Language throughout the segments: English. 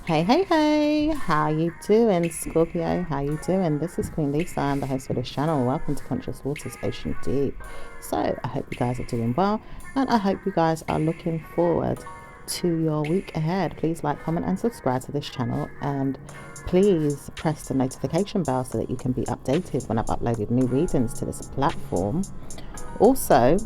Hey, how you doing, Scorpio? How you doing? This is Queen Lisa. I'm the host of this channel. Welcome to Conscious Waters Ocean Deep. So I hope you guys are doing well, and I hope you guys are looking forward to your week ahead. Please like, comment, and subscribe to this channel, and please press the notification bell so that you can be updated when I've uploaded new readings to this platform. Also,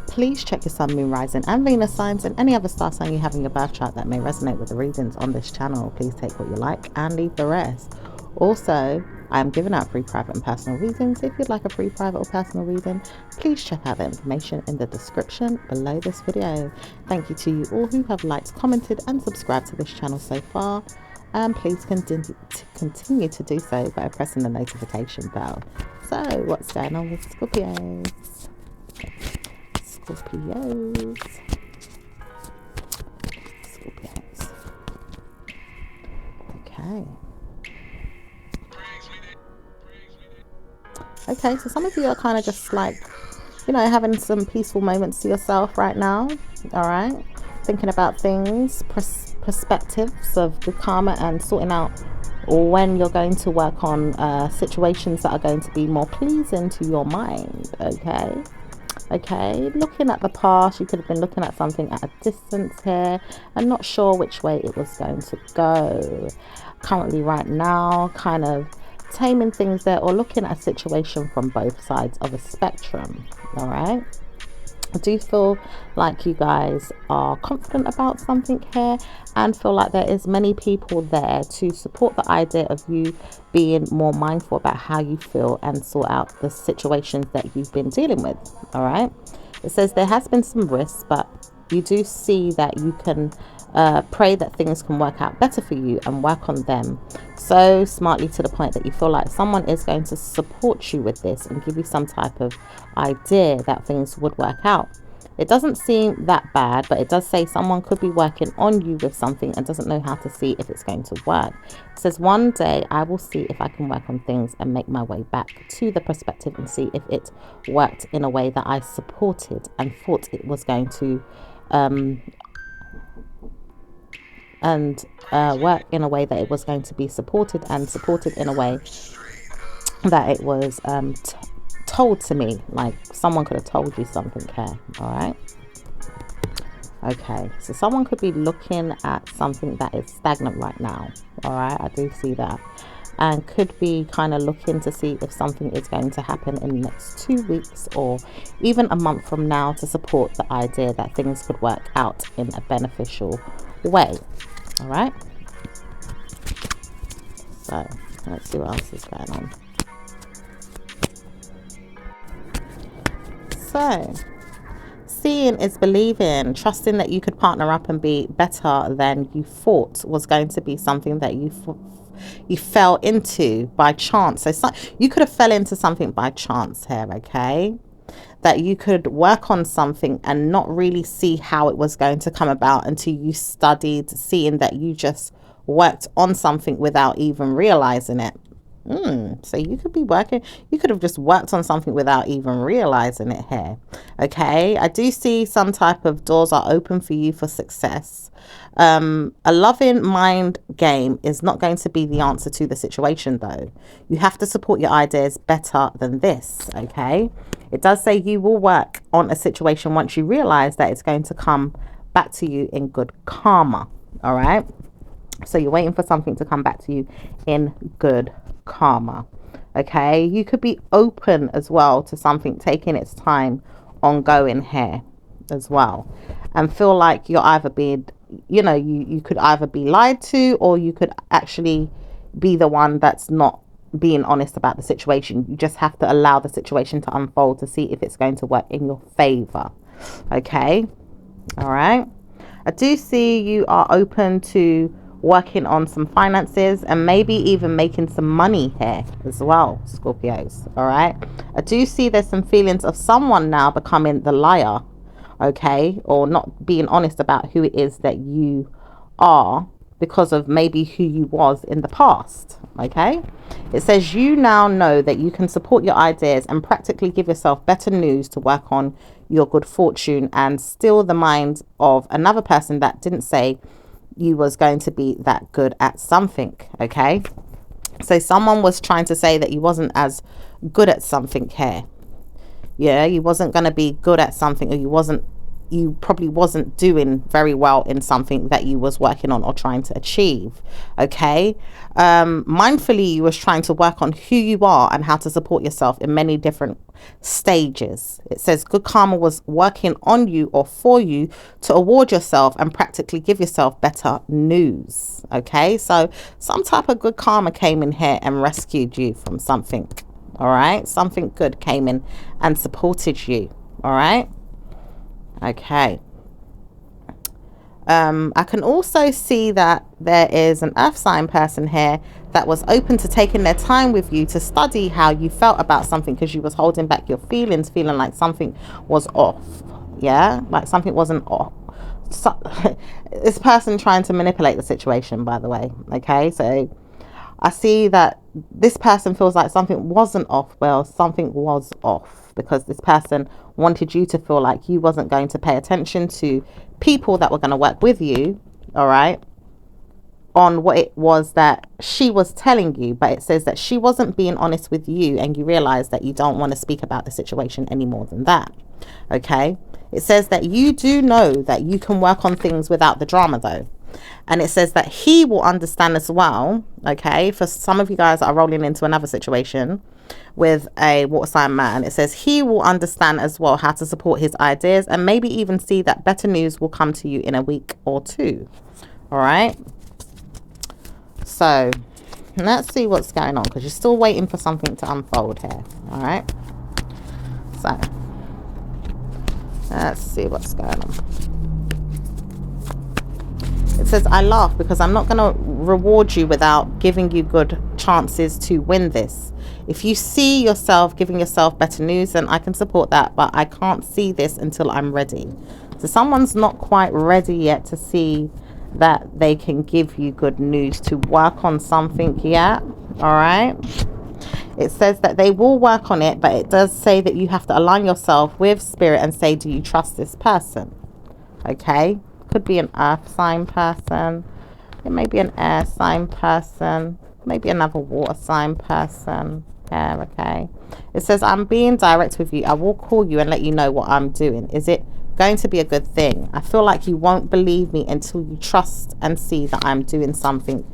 please check your sun, moon, rising, and Venus signs and any other star sign you have in your birth chart that may resonate with the readings on this channel. Please take what you like and leave the rest. Also, I am giving out free private and personal readings. If you'd like a free private or personal reading, please check out the information in the description below this video. Thank you to you all who have liked, commented, and subscribed to this channel so far. And please continue to do so by pressing the notification bell. So, what's going on with Scorpios? Scorpios. Okay, so some of you are kind of just like, having some peaceful moments to yourself right now. All right, thinking about things, perspectives of the karma, and sorting out when you're going to work on situations that are going to be more pleasing to your mind. Okay, looking at the past, you could have been looking at something at a distance here and not sure which way it was going to go. Currently, right now, kind of taming things there, or looking at a situation from both sides of a spectrum. All right, I do feel like you guys are confident about something here and feel like there is many people there to support the idea of you being more mindful about how you feel and sort out the situations that you've been dealing with. All right, it says there has been some risks, but you do see that you can pray that things can work out better for you and work on them so smartly to the point that you feel like someone is going to support you with this and give you some type of idea that things would work out. It doesn't seem that bad, but it does say someone could be working on you with something and doesn't know how to see if it's going to work. It says one day I will see if I can work on things and make my way back to the perspective and see if it worked in a way that I supported and thought it was going to work in a way that it was going to be supported, and supported in a way that it was told to me, like someone could have told you something here. All right, okay, so someone could be looking at something that is stagnant right now. All right, I do see that, and could be kind of looking to see if something is going to happen in the next 2 weeks or even a month from now to support the idea that things could work out in a beneficial way. All right, so let's see what else is going on. So, seeing is believing, trusting that you could partner up and be better than you thought was going to be something that you fell into by chance. So you could have fell into something by chance here, okay? That you could work on something and not really see how it was going to come about until you studied, seeing that you just worked on something without even realizing it. So you could be working, you could have just worked on something without even realizing it here. Okay, I do see some type of doors are open for you for success. A loving mind game is not going to be the answer to the situation, though. You have to support your ideas better than this. Okay, it does say you will work on a situation once you realize that it's going to come back to you in good karma. All right, so you're waiting for something to come back to you in good karma. Okay, you could be open as well to something taking its time ongoing here as well, and feel like you're either being, you could either be lied to, or you could actually be the one that's not being honest about the situation. You just have to allow the situation to unfold to see if it's going to work in your favor. Okay, all right, I do see you are open to working on some finances and maybe even making some money here as well, Scorpios. All right, I do see there's some feelings of someone now becoming the liar, okay, or not being honest about who it is that you are because of maybe who you was in the past. Okay, it says you now know that you can support your ideas and practically give yourself better news to work on your good fortune and steal the mind of another person that didn't say you was going to be that good at something. Okay, so someone was trying to say that you wasn't as good at something here. Yeah, you wasn't going to be good at something, or you probably wasn't doing very well in something that you was working on or trying to achieve. Okay, mindfully you was trying to work on who you are and how to support yourself in many different stages. It says good karma was working on you or for you to award yourself and practically give yourself better news. Okay, so some type of good karma came in here and rescued you from something. All right, something good came in and supported you. All right. Okay. I can also see that there is an earth sign person here that was open to taking their time with you to study how you felt about something, because you was holding back your feelings, feeling like something was off. Yeah, like something wasn't off. So, this person trying to manipulate the situation, by the way. Okay, so I see that this person feels like something wasn't off. Well, something was off, because this person wanted you to feel like you wasn't going to pay attention to people that were going to work with you, all right, on what it was that she was telling you. But it says that she wasn't being honest with you, and you realize that you don't want to speak about the situation any more than that. Okay, it says that you do know that you can work on things without the drama, though. And it says that he will understand as well. Okay, for some of you guys that are rolling into another situation with a water sign man, it says he will understand as well how to support his ideas, and maybe even see that better news will come to you in a week or two. All right, so let's see what's going on, because you're still waiting for something to unfold here. All right, so let's see what's going on. It says, I laugh because I'm not going to reward you without giving you good chances to win this. If you see yourself giving yourself better news, then I can support that, but I can't see this until I'm ready. So someone's not quite ready yet to see that they can give you good news to work on something yet. All right. It says that they will work on it, but it does say that you have to align yourself with spirit and say, do you trust this person? Okay. Could be an earth sign person, it may be an air sign person, maybe another water sign person. Yeah, okay. It says, I'm being direct with you. I will call you and let you know what I'm doing. Is it going to be a good thing? I feel like you won't believe me until you trust and see that I'm doing something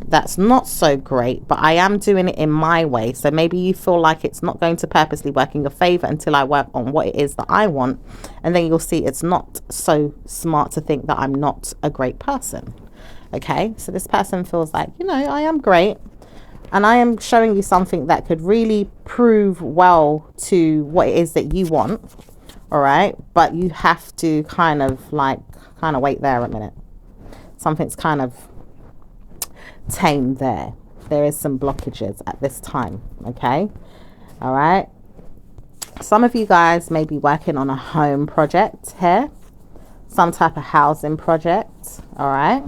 that's not so great, but I am doing it in my way. So maybe you feel like it's not going to purposely work in your favor until I work on what it is that I want, and then you'll see it's not so smart to think that I'm not a great person. Okay, so this person feels like, you know, I am great, and I am showing you something that could really prove well to what it is that you want. All right, but you have to kind of wait there a minute. Something's kind of tame there. There is some blockages at this time. Okay, all right. Some of you guys may be working on a home project here, some type of housing project. All right.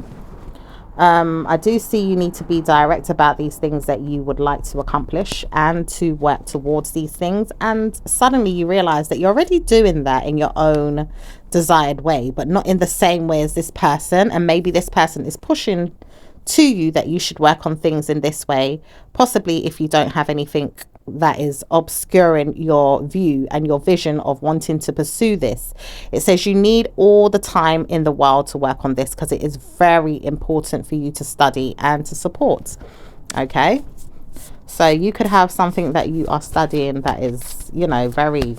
I do see you need to be direct about these things that you would like to accomplish and to work towards these things. And suddenly you realize that you're already doing that in your own desired way, but not in the same way as this person. And maybe this person is pushing to you that you should work on things in this way, possibly if you don't have anything that is obscuring your view and your vision of wanting to pursue this. It says you need all the time in the world to work on this, because it is very important for you to study and to support. Okay, so you could have something that you are studying that is, you know, very,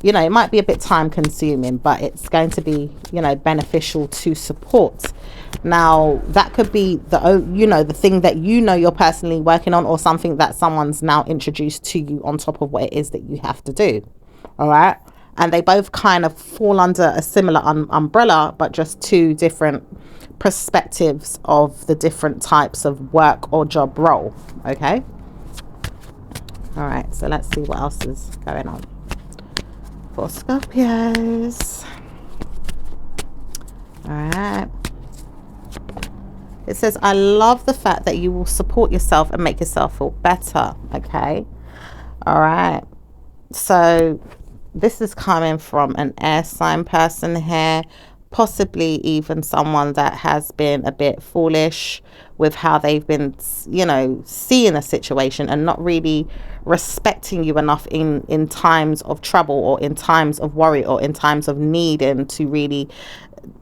you know, it might be a bit time consuming, but it's going to be, you know, beneficial to support. Now that could be the, you know, the thing that you know you're personally working on, or something that someone's now introduced to you on top of what it is that you have to do. All right, and they both kind of fall under a similar umbrella, but just two different perspectives of the different types of work or job role. Okay, all right, so let's see what else is going on for Scorpios. All right. It says, I love the fact that you will support yourself and make yourself feel better. Okay. All right. So this is coming from an air sign person here, possibly even someone that has been a bit foolish with how they've been, you know, seeing a situation and not really respecting you enough in times of trouble, or in times of worry, or in times of need, and to really,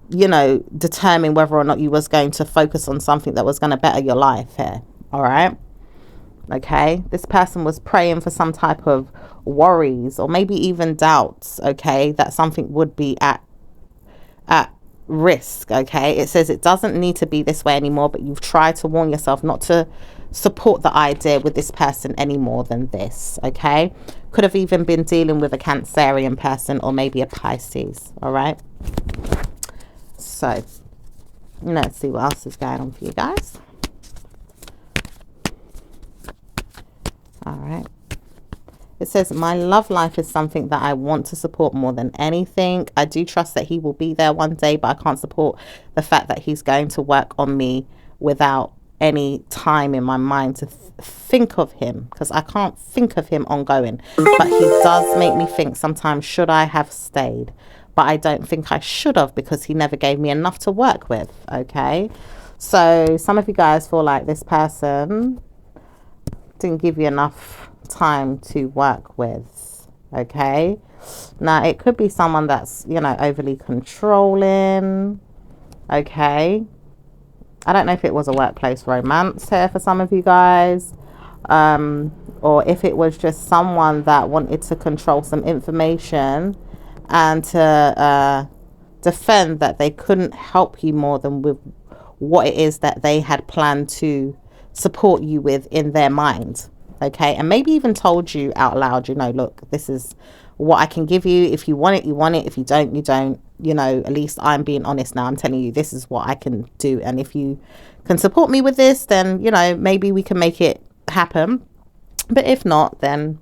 you know, determine whether or not you was going to focus on something that was going to better your life here. All right. Okay, this person was praying for some type of worries, or maybe even doubts, okay, that something would be at risk. Okay, it says it doesn't need to be this way anymore, but you've tried to warn yourself not to support the idea with this person any more than this. Okay, could have even been dealing with a Cancerian person, or maybe a Pisces. All right, so let's see what else is going on for you guys. All right. It says, my love life is something that I want to support more than anything. I do trust that he will be there one day, but I can't support the fact that he's going to work on me without any time in my mind to think of him, because I can't think of him ongoing. But he does make me think sometimes, should I have stayed? But I don't think I should have, because he never gave me enough to work with. Okay. So some of you guys feel like this person didn't give you enough time to work with. Okay, now it could be someone that's, you know, overly controlling. Okay, I don't know if it was a workplace romance here for some of you guys, or if it was just someone that wanted to control some information and to defend that they couldn't help you more than with what it is that they had planned to support you with in their mind. Okay, and maybe even told you out loud, you know, look, this is what I can give you. If you want it, you want it. If you don't, you don't. You know, at least I'm being honest now. I'm telling you, this is what I can do. And if you can support me with this, then, you know, maybe we can make it happen. But if not, then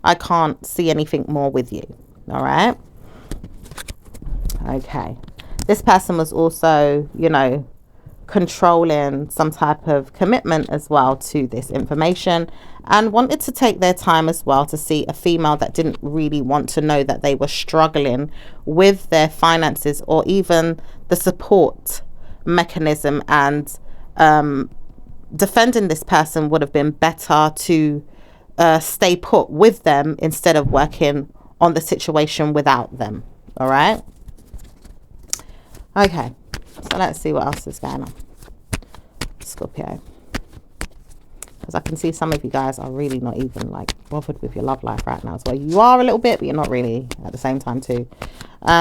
I can't see anything more with you. All right. Okay. This person was also, you know, controlling some type of commitment as well to this information, and wanted to take their time as well to see a female that didn't really want to know that they were struggling with their finances, or even the support mechanism, and defending this person would have been better to stay put with them instead of working on the situation without them. All right. Okay, so let's see what else is going on, Scorpio. Because I can see some of you guys are really not even like bothered with your love life right now as well. You are a little bit, but you're not really at the same time too.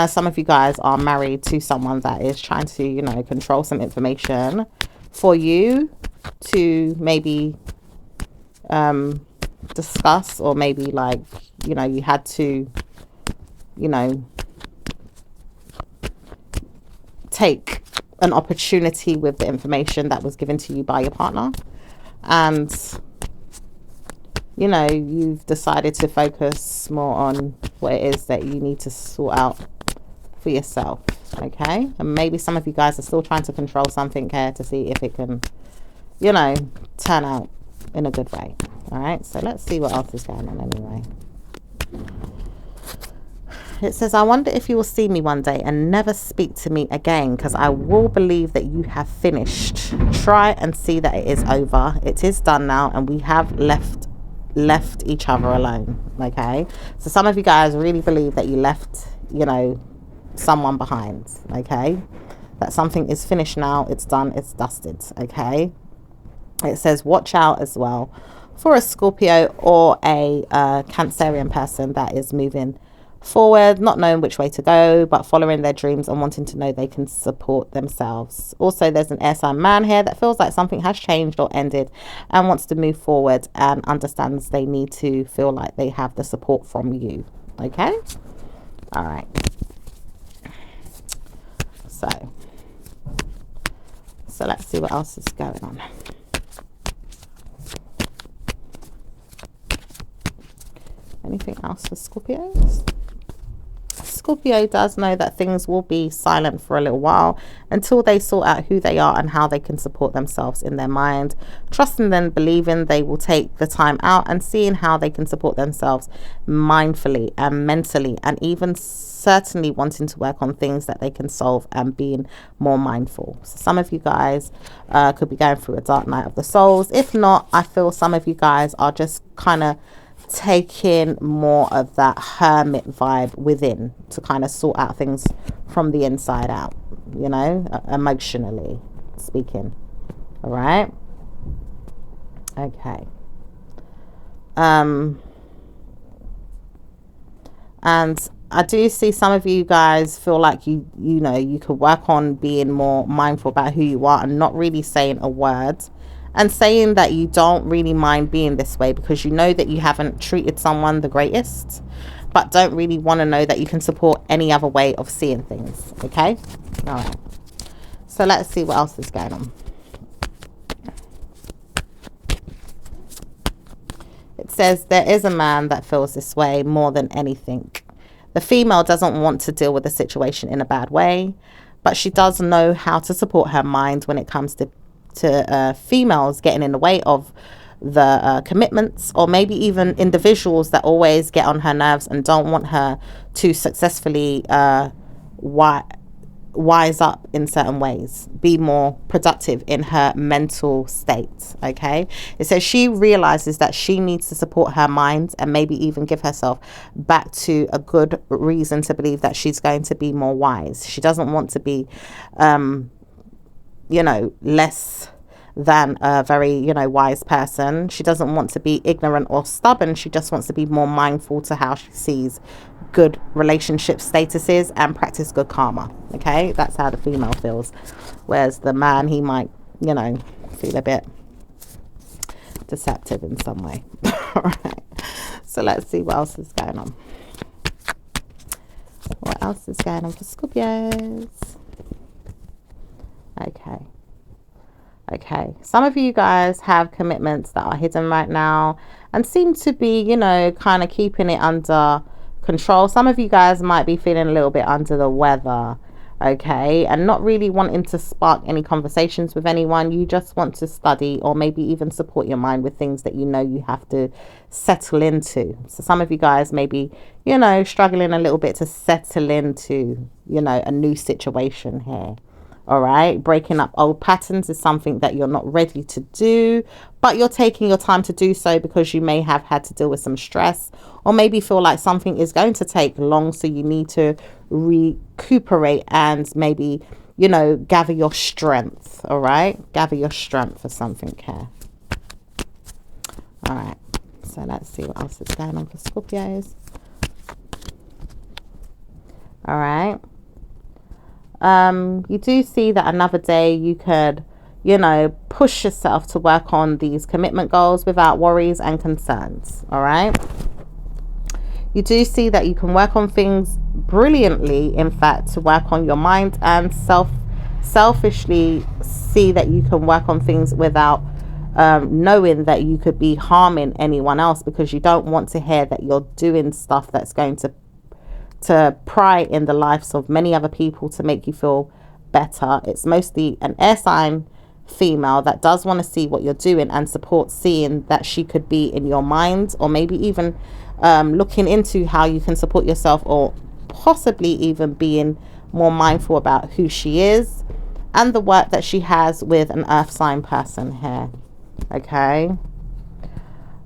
Some of you guys are married to someone that is trying to, you know, control some information for you to maybe discuss, or maybe like, you know, you had to, you know, take an opportunity with the information that was given to you by your partner, and, you know, you've decided to focus more on what it is that you need to sort out for yourself. Okay, and maybe some of you guys are still trying to control something here to see if it can, you know, turn out in a good way. All right, so let's see what else is going on anyway. It says, I wonder if you will see me one day and never speak to me again, because I will believe that you have finished. Try and see that it is over. It is done now, and we have left each other alone. Okay, so some of you guys really believe that you left, you know, someone behind. Okay, that something is finished now. It's done. It's dusted. Okay. It says, watch out as well for a Scorpio or a Cancerian person that is moving forward, not knowing which way to go, but following their dreams and wanting to know they can support themselves. Also, there's an air sign man here that feels like something has changed or ended and wants to move forward, and understands they need to feel like they have the support from you. Okay, all right, so let's see what else is going on. Anything else for Scorpios? Scorpio does know that things will be silent for a little while until they sort out who they are and how they can support themselves in their mind. Trusting and believing they will take the time out and seeing how they can support themselves mindfully and mentally, and even certainly wanting to work on things that they can solve and being more mindful. So some of you guys could be going through a dark night of the souls. If not, I feel some of you guys are just kind of taking more of that hermit vibe within to kind of sort out things from the inside out, you know, emotionally speaking. All right. Okay. And I do see some of you guys feel like you know, you could work on being more mindful about who you are and not really saying a word, and saying that you don't really mind being this way because you know that you haven't treated someone the greatest, but don't really want to know that you can support any other way of seeing things. Okay. All right. So let's see what else is going on. It says there is a man that feels this way more than anything. The female doesn't want to deal with the situation in a bad way, but she does know how to support her mind when it comes to females getting in the way of the commitments, or maybe even individuals that always get on her nerves and don't want her to successfully wise up in certain ways, be more productive in her mental state. Okay, it says she realizes that she needs to support her mind and maybe even give herself back to a good reason to believe that she's going to be more wise. She doesn't want to be you know, less than a very, you know, wise person. She doesn't want to be ignorant or stubborn. She just wants to be more mindful to how she sees good relationship statuses and practice good karma. Okay, that's how the female feels. Whereas the man, he might, you know, feel a bit deceptive in some way. All right, so let's see what else is going on. What else is going on for Scorpios? Okay, some of you guys have commitments that are hidden right now and seem to be, you know, kind of keeping it under control. Some of you guys might be feeling a little bit under the weather, okay, and not really wanting to spark any conversations with anyone. You just want to study or maybe even support your mind with things that you know you have to settle into. So some of you guys may be, you know, struggling a little bit to settle into, you know, a new situation here. All right, breaking up old patterns is something that you're not ready to do, but you're taking your time to do so because you may have had to deal with some stress, or maybe feel like something is going to take long, so you need to recuperate and maybe, you know, gather your strength. All right, gather your strength for something here. All right, so let's see what else is going on for Scorpios. All right. You do see that another day you could, you know, push yourself to work on these commitment goals without worries and concerns. All right. You do see that you can work on things brilliantly, in fact, to work on your mind, and selfishly see that you can work on things without knowing that you could be harming anyone else, because you don't want to hear that you're doing stuff that's going to pry in the lives of many other people to make you feel better. It's mostly an air sign female that does want to see what you're doing and support seeing that she could be in your mind, or maybe even looking into how you can support yourself, or possibly even being more mindful about who she is and the work that she has with an earth sign person here. Okay.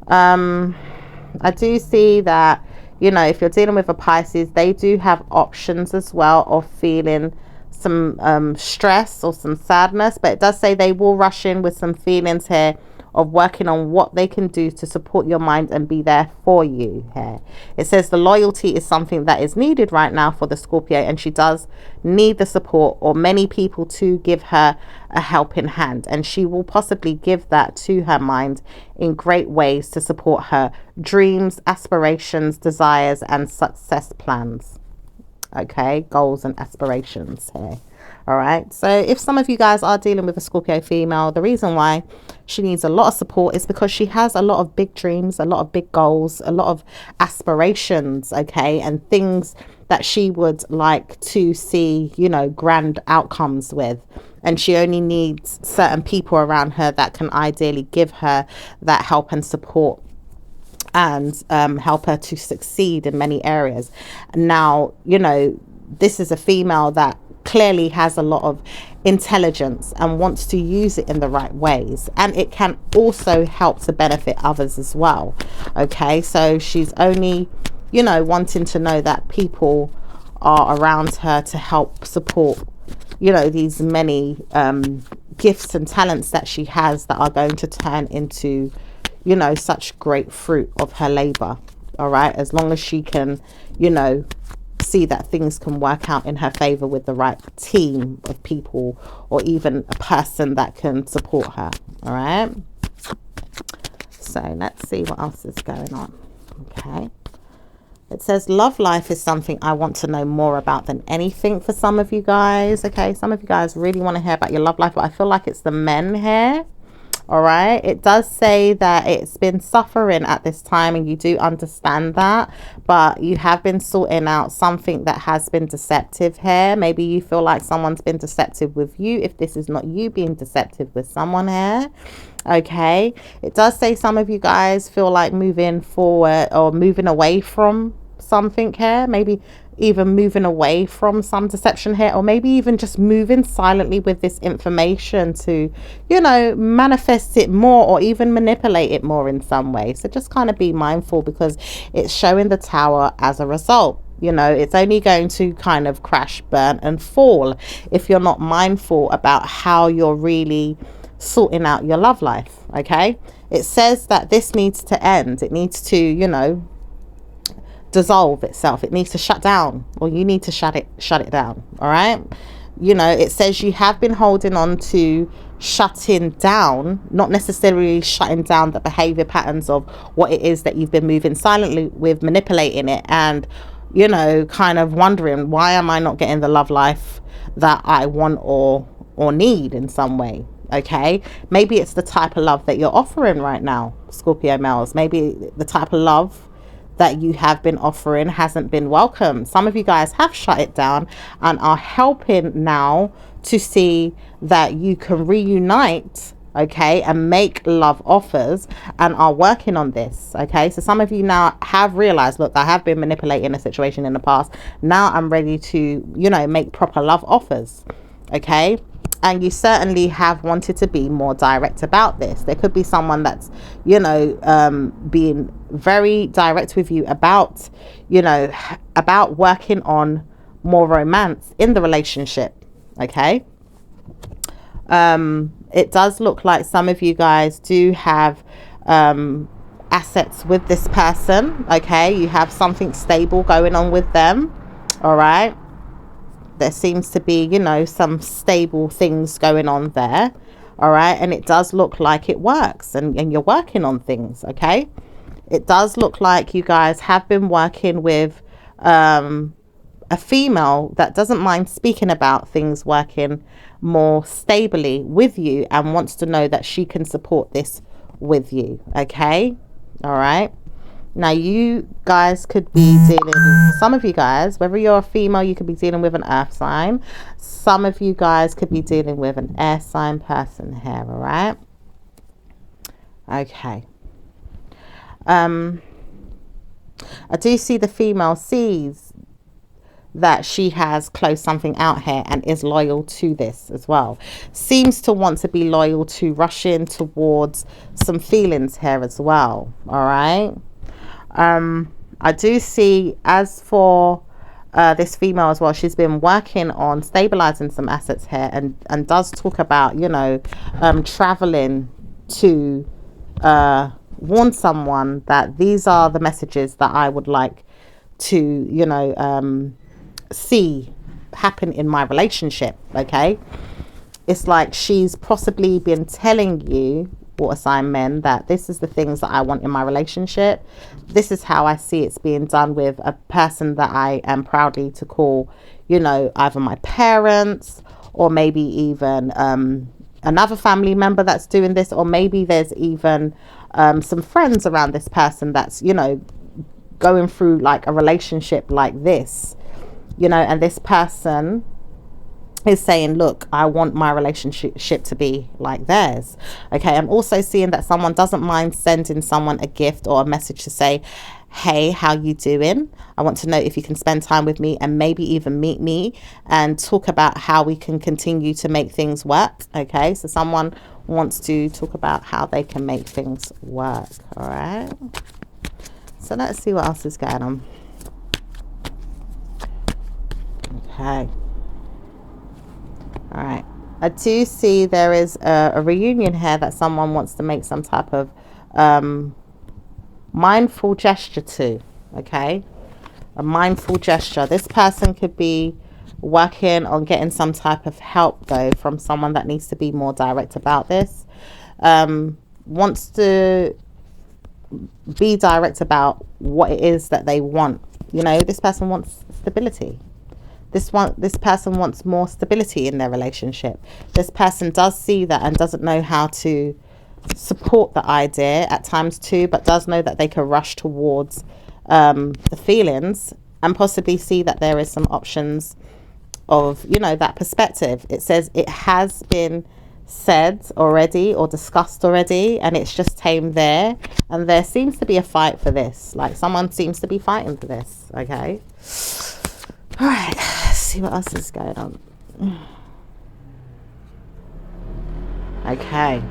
I do see that, you know, if you're dealing with a Pisces, they do have options as well of feeling some stress or some sadness, but it does say they will rush in with some feelings here of working on what they can do to support your mind and be there for you here. It says the loyalty is something that is needed right now for the Scorpio, and she does need the support or many people to give her a helping hand, and she will possibly give that to her mind in great ways to support her dreams, aspirations, desires, and success plans. Okay, goals and aspirations here. All right, so if some of you guys are dealing with a Scorpio female, the reason why she needs a lot of support is because she has a lot of big dreams, a lot of big goals, a lot of aspirations, okay, and things that she would like to see, you know, grand outcomes with. And she only needs certain people around her that can ideally give her that help and support, and help her to succeed in many areas. Now, you know, this is a female that clearly has a lot of intelligence and wants to use it in the right ways, and it can also help to benefit others as well. Okay, so she's only, you know, wanting to know that people are around her to help support, you know, these many gifts and talents that she has that are going to turn into, you know, such great fruit of her labor. All right, as long as she can, you know, see that things can work out in her favor with the right team of people, or even a person that can support her. All right, so let's see what else is going on. Okay, it says love life is something I want to know more about than anything for some of you guys. Okay, some of you guys really want to hear about your love life, but I feel like it's the men here. All right, it does say that it's been suffering at this time, and you do understand that, but you have been sorting out something that has been deceptive here. Maybe you feel like someone's been deceptive with you, if this is not you being deceptive with someone here. Okay, it does say some of you guys feel like moving forward or moving away from something here, maybe even moving away from some deception here, or maybe even just moving silently with this information to, you know, manifest it more or even manipulate it more in some way. So just kind of be mindful, because it's showing the Tower as a result. You know, it's only going to kind of crash, burn and fall if you're not mindful about how you're really sorting out your love life. Okay, it says that this needs to end. It needs to, you know, dissolve itself. It needs to shut down, or you need to shut it down. All right, you know, it says you have been holding on to shutting down, not necessarily shutting down the behavior patterns of what it is that you've been moving silently with, manipulating it, and, you know, kind of wondering, why am I not getting the love life that I want or need in some way. Okay, maybe it's the type of love that you're offering right now, Scorpio males. Maybe the type of love that you have been offering hasn't been welcome. Some of you guys have shut it down and are helping now to see that you can reunite, okay, and make love offers, and are working on this. Okay, so some of you now have realized, look, I have been manipulating a situation in the past. Now I'm ready to, you know, make proper love offers. Okay, and you certainly have wanted to be more direct about this. There could be someone that's, you know, being very direct with you about, you know, about working on more romance in the relationship. Okay, it does look like some of you guys do have assets with this person. Okay, you have something stable going on with them. All right, there seems to be, you know, some stable things going on there. All right, and it does look like it works, and you're working on things. Okay, it does look like you guys have been working with a female that doesn't mind speaking about things working more stably with you, and wants to know that she can support this with you. Okay, all right. Now, you guys could be dealing, some of you guys, whether you're a female, you could be dealing with an earth sign. Some of you guys could be dealing with an air sign person here, all right? Okay. I do see the female sees that she has closed something out here and is loyal to this as well. Seems to want to be loyal to, rushing towards some feelings here as well, all right? I do see, as for this female as well, she's been working on stabilizing some assets here, and does talk about, you know, traveling to warn someone that these are the messages that I would like to, you know, see happen in my relationship. Okay, it's like she's possibly been telling you, water sign men, that this is the things that I want in my relationship. This is how I see it's being done with a person that I am proudly to call, you know, either my parents, or maybe even another family member that's doing this, or maybe there's even some friends around this person that's, you know, going through like a relationship like this. you know, and this person is saying, look, I want my relationship to be like theirs. Okay, I'm also seeing that someone doesn't mind sending someone a gift or a message to say, hey, how you doing? I want to know if you can spend time with me and maybe even meet me and talk about how we can continue to make things work. Okay, so someone wants to talk about how they can make things work. All right, so let's see what else is going on. Okay. All right, I do see there is a reunion here that someone wants to make some type of mindful gesture to. Okay, a mindful gesture. This person could be working on getting some type of help though from someone that needs to be more direct about this. Wants to be direct about what it is that they want. You know, this person wants stability. This person wants more stability in their relationship. This person does see that and doesn't know how to support the idea at times too, but does know that they can rush towards the feelings and possibly see that there is some options of, you know, that perspective. It says it has been said already or discussed already, and it's just tamed there, and there seems to be a fight for this. Like someone seems to be fighting for this. Okay. All right, let's see what else is going on. Okay.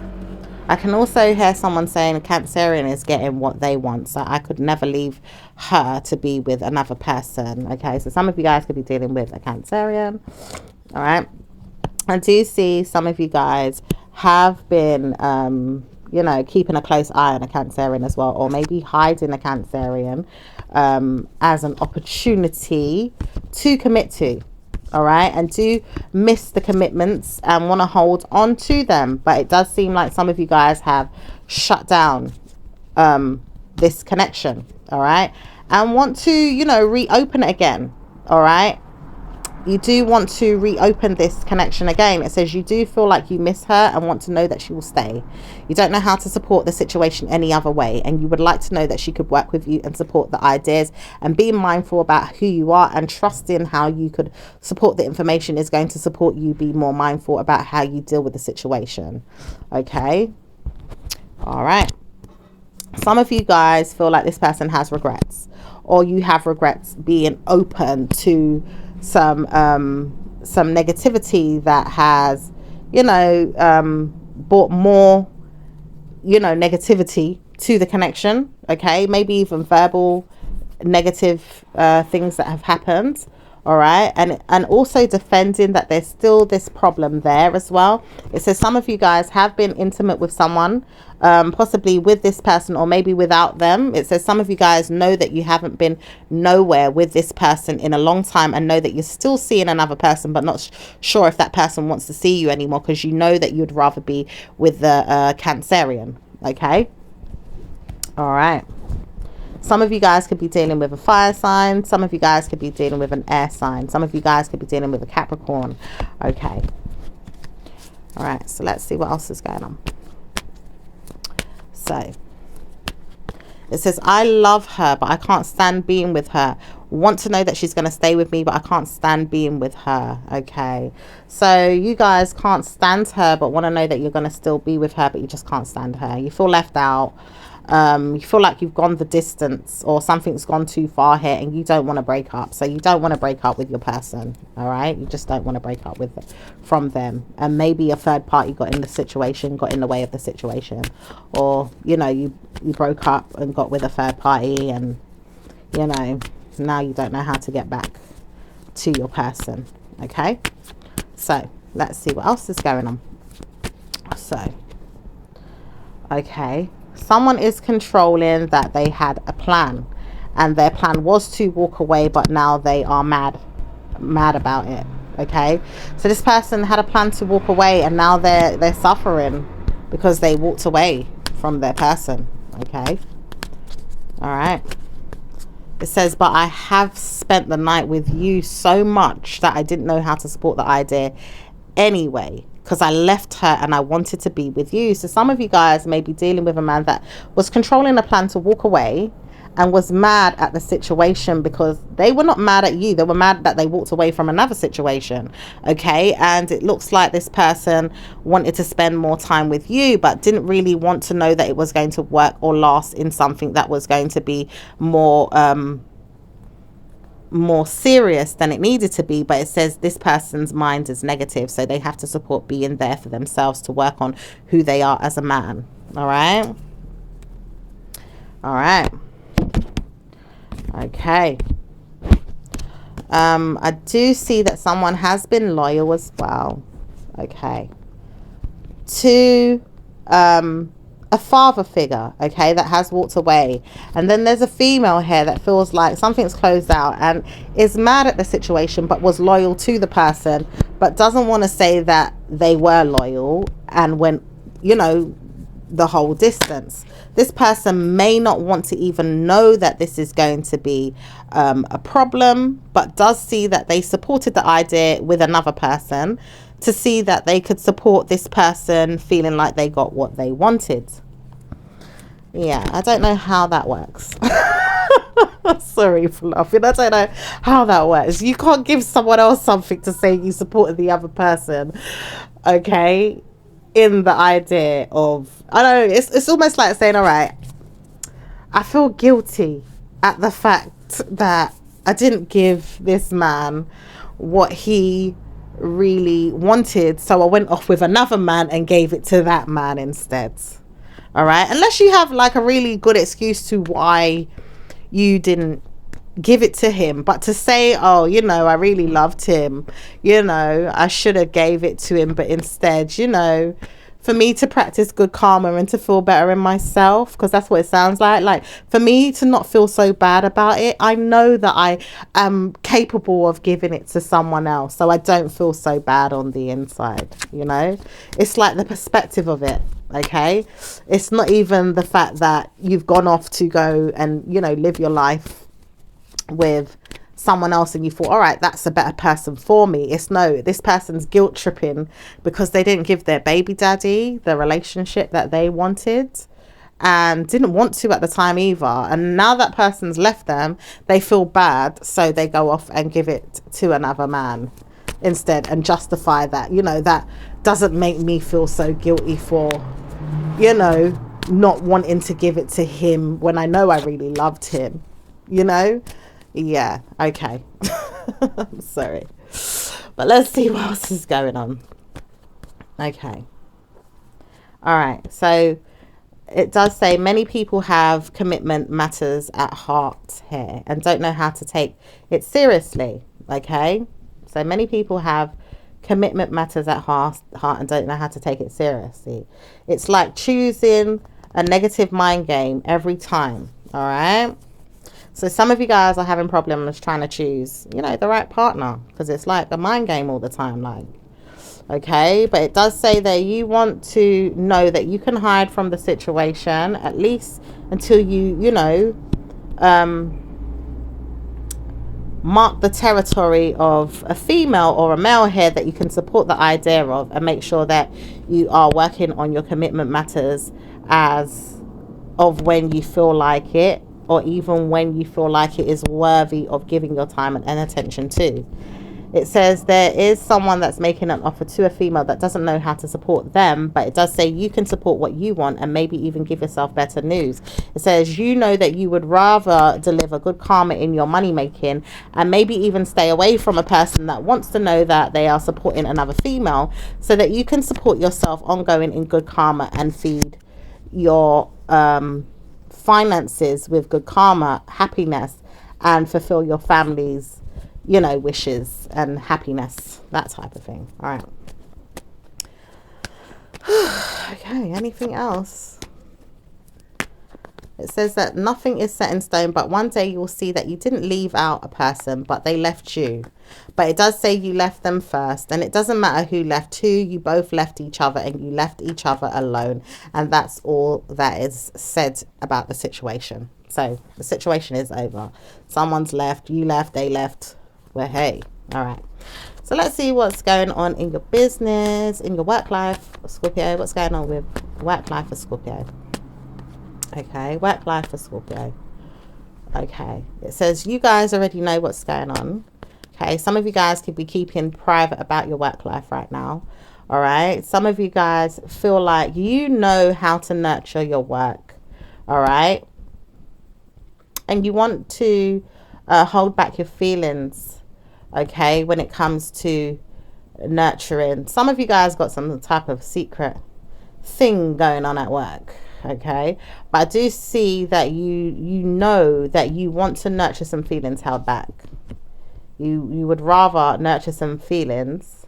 I can also hear someone saying a Cancerian is getting what they want. So I could never leave her to be with another person. Okay, so some of you guys could be dealing with a Cancerian. All right. I do see some of you guys have been, you know, keeping a close eye on a Cancerian as well, or maybe hiding a Cancerian as an opportunity to commit to. All right, and do miss the commitments and want to hold on to them, but it does seem like some of you guys have shut down this connection. All right, and want to, you know, reopen it again. All right, you do want to reopen this connection again. It says you do feel like you miss her and want to know that she will stay. You don't know how to support the situation any other way, and you would like to know that she could work with you and support the ideas, and being mindful about who you are and trusting how you could support the information is going to support you be more mindful about how you deal with the situation. Okay. All right. Some of you guys feel like this person has regrets, or you have regrets being open to some negativity that has, you know, brought more, you know, negativity to the connection. Okay, maybe even verbal negative things that have happened. All right, and also defending that there's still this problem there as well. It says some of you guys have been intimate with someone, possibly with this person or maybe without them. It says some of you guys know that you haven't been nowhere with this person in a long time, and know that you're still seeing another person, but not sure if that person wants to see you anymore, because you know that you'd rather be with the Cancerian. Okay. All right. Some of you guys could be dealing with a fire sign. Some of you guys could be dealing with an air sign. Some of you guys could be dealing with a Capricorn. Okay. All right. So let's see what else is going on. So it says, I love her, but I can't stand being with her. Want to know that she's going to stay with me, but I can't stand being with her. Okay. So you guys can't stand her, but want to know that you're going to still be with her, but you just can't stand her. You feel left out. You feel like you've gone the distance, or something's gone too far here, and you don't want to break up. So you don't want to break up with your person. All right, you just don't want to break up from them. And maybe a third party got in the situation, got in the way of the situation, or you know, you broke up and got with a third party, and you know, now you don't know how to get back to your person. Okay, so let's see what else is going on. So okay, someone is controlling that they had a plan, and their plan was to walk away, but now they are mad about it. Okay, so this person had a plan to walk away, and now they're suffering because they walked away from their person. Okay. All right. It says, but I have spent the night with you so much that I didn't know how to support the idea anyway, because I left her and I wanted to be with you. So some of you guys may be dealing with a man that was controlling a plan to walk away, and was mad at the situation, because they were not mad at you, they were mad that they walked away from another situation. Okay, and it looks like this person wanted to spend more time with you, but didn't really want to know that it was going to work or last in something that was going to be more serious than it needed to be. But it says this person's mind is negative, so they have to support being there for themselves to work on who they are as a man. All right. Okay. I do see that someone has been loyal as well. Okay. To a father figure, okay, that has walked away. And then there's a female here that feels like something's closed out and is mad at the situation, but was loyal to the person, but doesn't want to say that they were loyal and went, you know, the whole distance. This person may not want to even know that this is going to be a problem, but does see that they supported the idea with another person to see that they could support this person feeling like they got what they wanted. Yeah, I don't know how that works. Sorry for laughing. I don't know how that works. You can't give someone else something to say you supported the other person, okay, in the idea of, I don't know, it's almost like saying, all right, I feel guilty at the fact that I didn't give this man what he really wanted, so I went off with another man and gave it to that man instead. All right, unless you have like a really good excuse to why you didn't give it to him, but to say, oh, you know, I really loved him, you know, I should have gave it to him, but instead, you know, for me to practice good karma and to feel better in myself, because that's what it sounds like for me to not feel so bad about it, I know that I am capable of giving it to someone else, so I don't feel so bad on the inside, you know. It's like the perspective of it, okay? It's not even the fact that you've gone off to go and, you know, live your life with someone else and you thought, all right, that's a better person for me. It's no, this person's guilt tripping because they didn't give their baby daddy the relationship that they wanted and didn't want to at the time either, and now that person's left them, they feel bad, so they go off and give it to another man instead and justify that, you know, that doesn't make me feel so guilty for, you know, not wanting to give it to him when I know I really loved him, you know. Yeah, okay. I'm sorry, but let's see what else is going on. Okay, all right, so it does say many people have commitment matters at heart here and don't know how to take it seriously. Okay, so many people have commitment matters at heart and don't know how to take it seriously. It's like choosing a negative mind game every time. All right, so some of you guys are having problems trying to choose, you know, the right partner, because it's like a mind game all the time, like, okay. But it does say that you want to know that you can hide from the situation at least until you know, mark the territory of a female or a male here that you can support the idea of, and make sure that you are working on your commitment matters as of when you feel like it, or even when you feel like it is worthy of giving your time and attention to. It says there is someone that's making an offer to a female that doesn't know how to support them, but it does say you can support what you want and maybe even give yourself better news. It says you know that you would rather deliver good karma in your money making and maybe even stay away from a person that wants to know that they are supporting another female, so that you can support yourself ongoing in good karma and feed your finances with good karma, happiness, and fulfill your family's, you know, wishes and happiness, that type of thing. All right. Okay, anything else? It says that nothing is set in stone, but one day you will see that you didn't leave out a person, but they left you. But it does say you left them first, and it doesn't matter who left who, you both left each other and you left each other alone. And that's all that is said about the situation. So the situation is over. Someone's left, you left, they left. Well, hey, all right. So let's see what's going on in your business, in your work life, Scorpio. What's going on with work life for Scorpio? Okay, work life for Scorpio. Okay, it says you guys already know what's going on. Okay, some of you guys could be keeping private about your work life right now. All right, some of you guys feel like you know how to nurture your work. All right, and you want to hold back your feelings. Okay, when it comes to nurturing, some of you guys got some type of secret thing going on at work. Okay, but I do see that you know that you want to nurture some feelings held back. You would rather nurture some feelings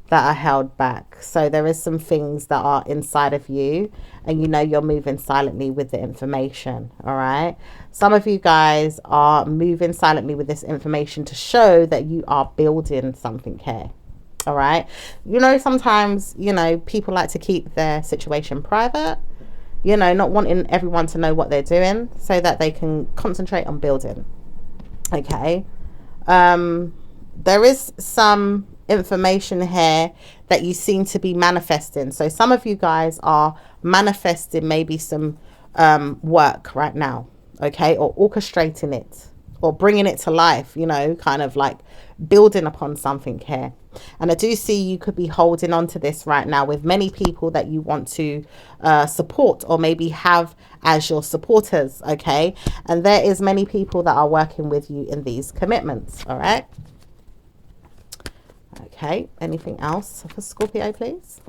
that are held back. So there is some things that are inside of you, and you know you're moving silently with the information. All right, some of you guys are moving silently with this information to show that you are building something here. All right, you know, sometimes, you know, people like to keep their situation private, you know, not wanting everyone to know what they're doing so that they can concentrate on building. Okay, there is some information here that you seem to be manifesting. So some of you guys are manifesting maybe some work right now, okay, or orchestrating it or bringing it to life, you know, kind of like building upon something here. And I do see you could be holding on to this right now with many people that you want to support or maybe have as your supporters, okay? And there is many people that are working with you in these commitments, all right? Okay, anything else for Scorpio, please?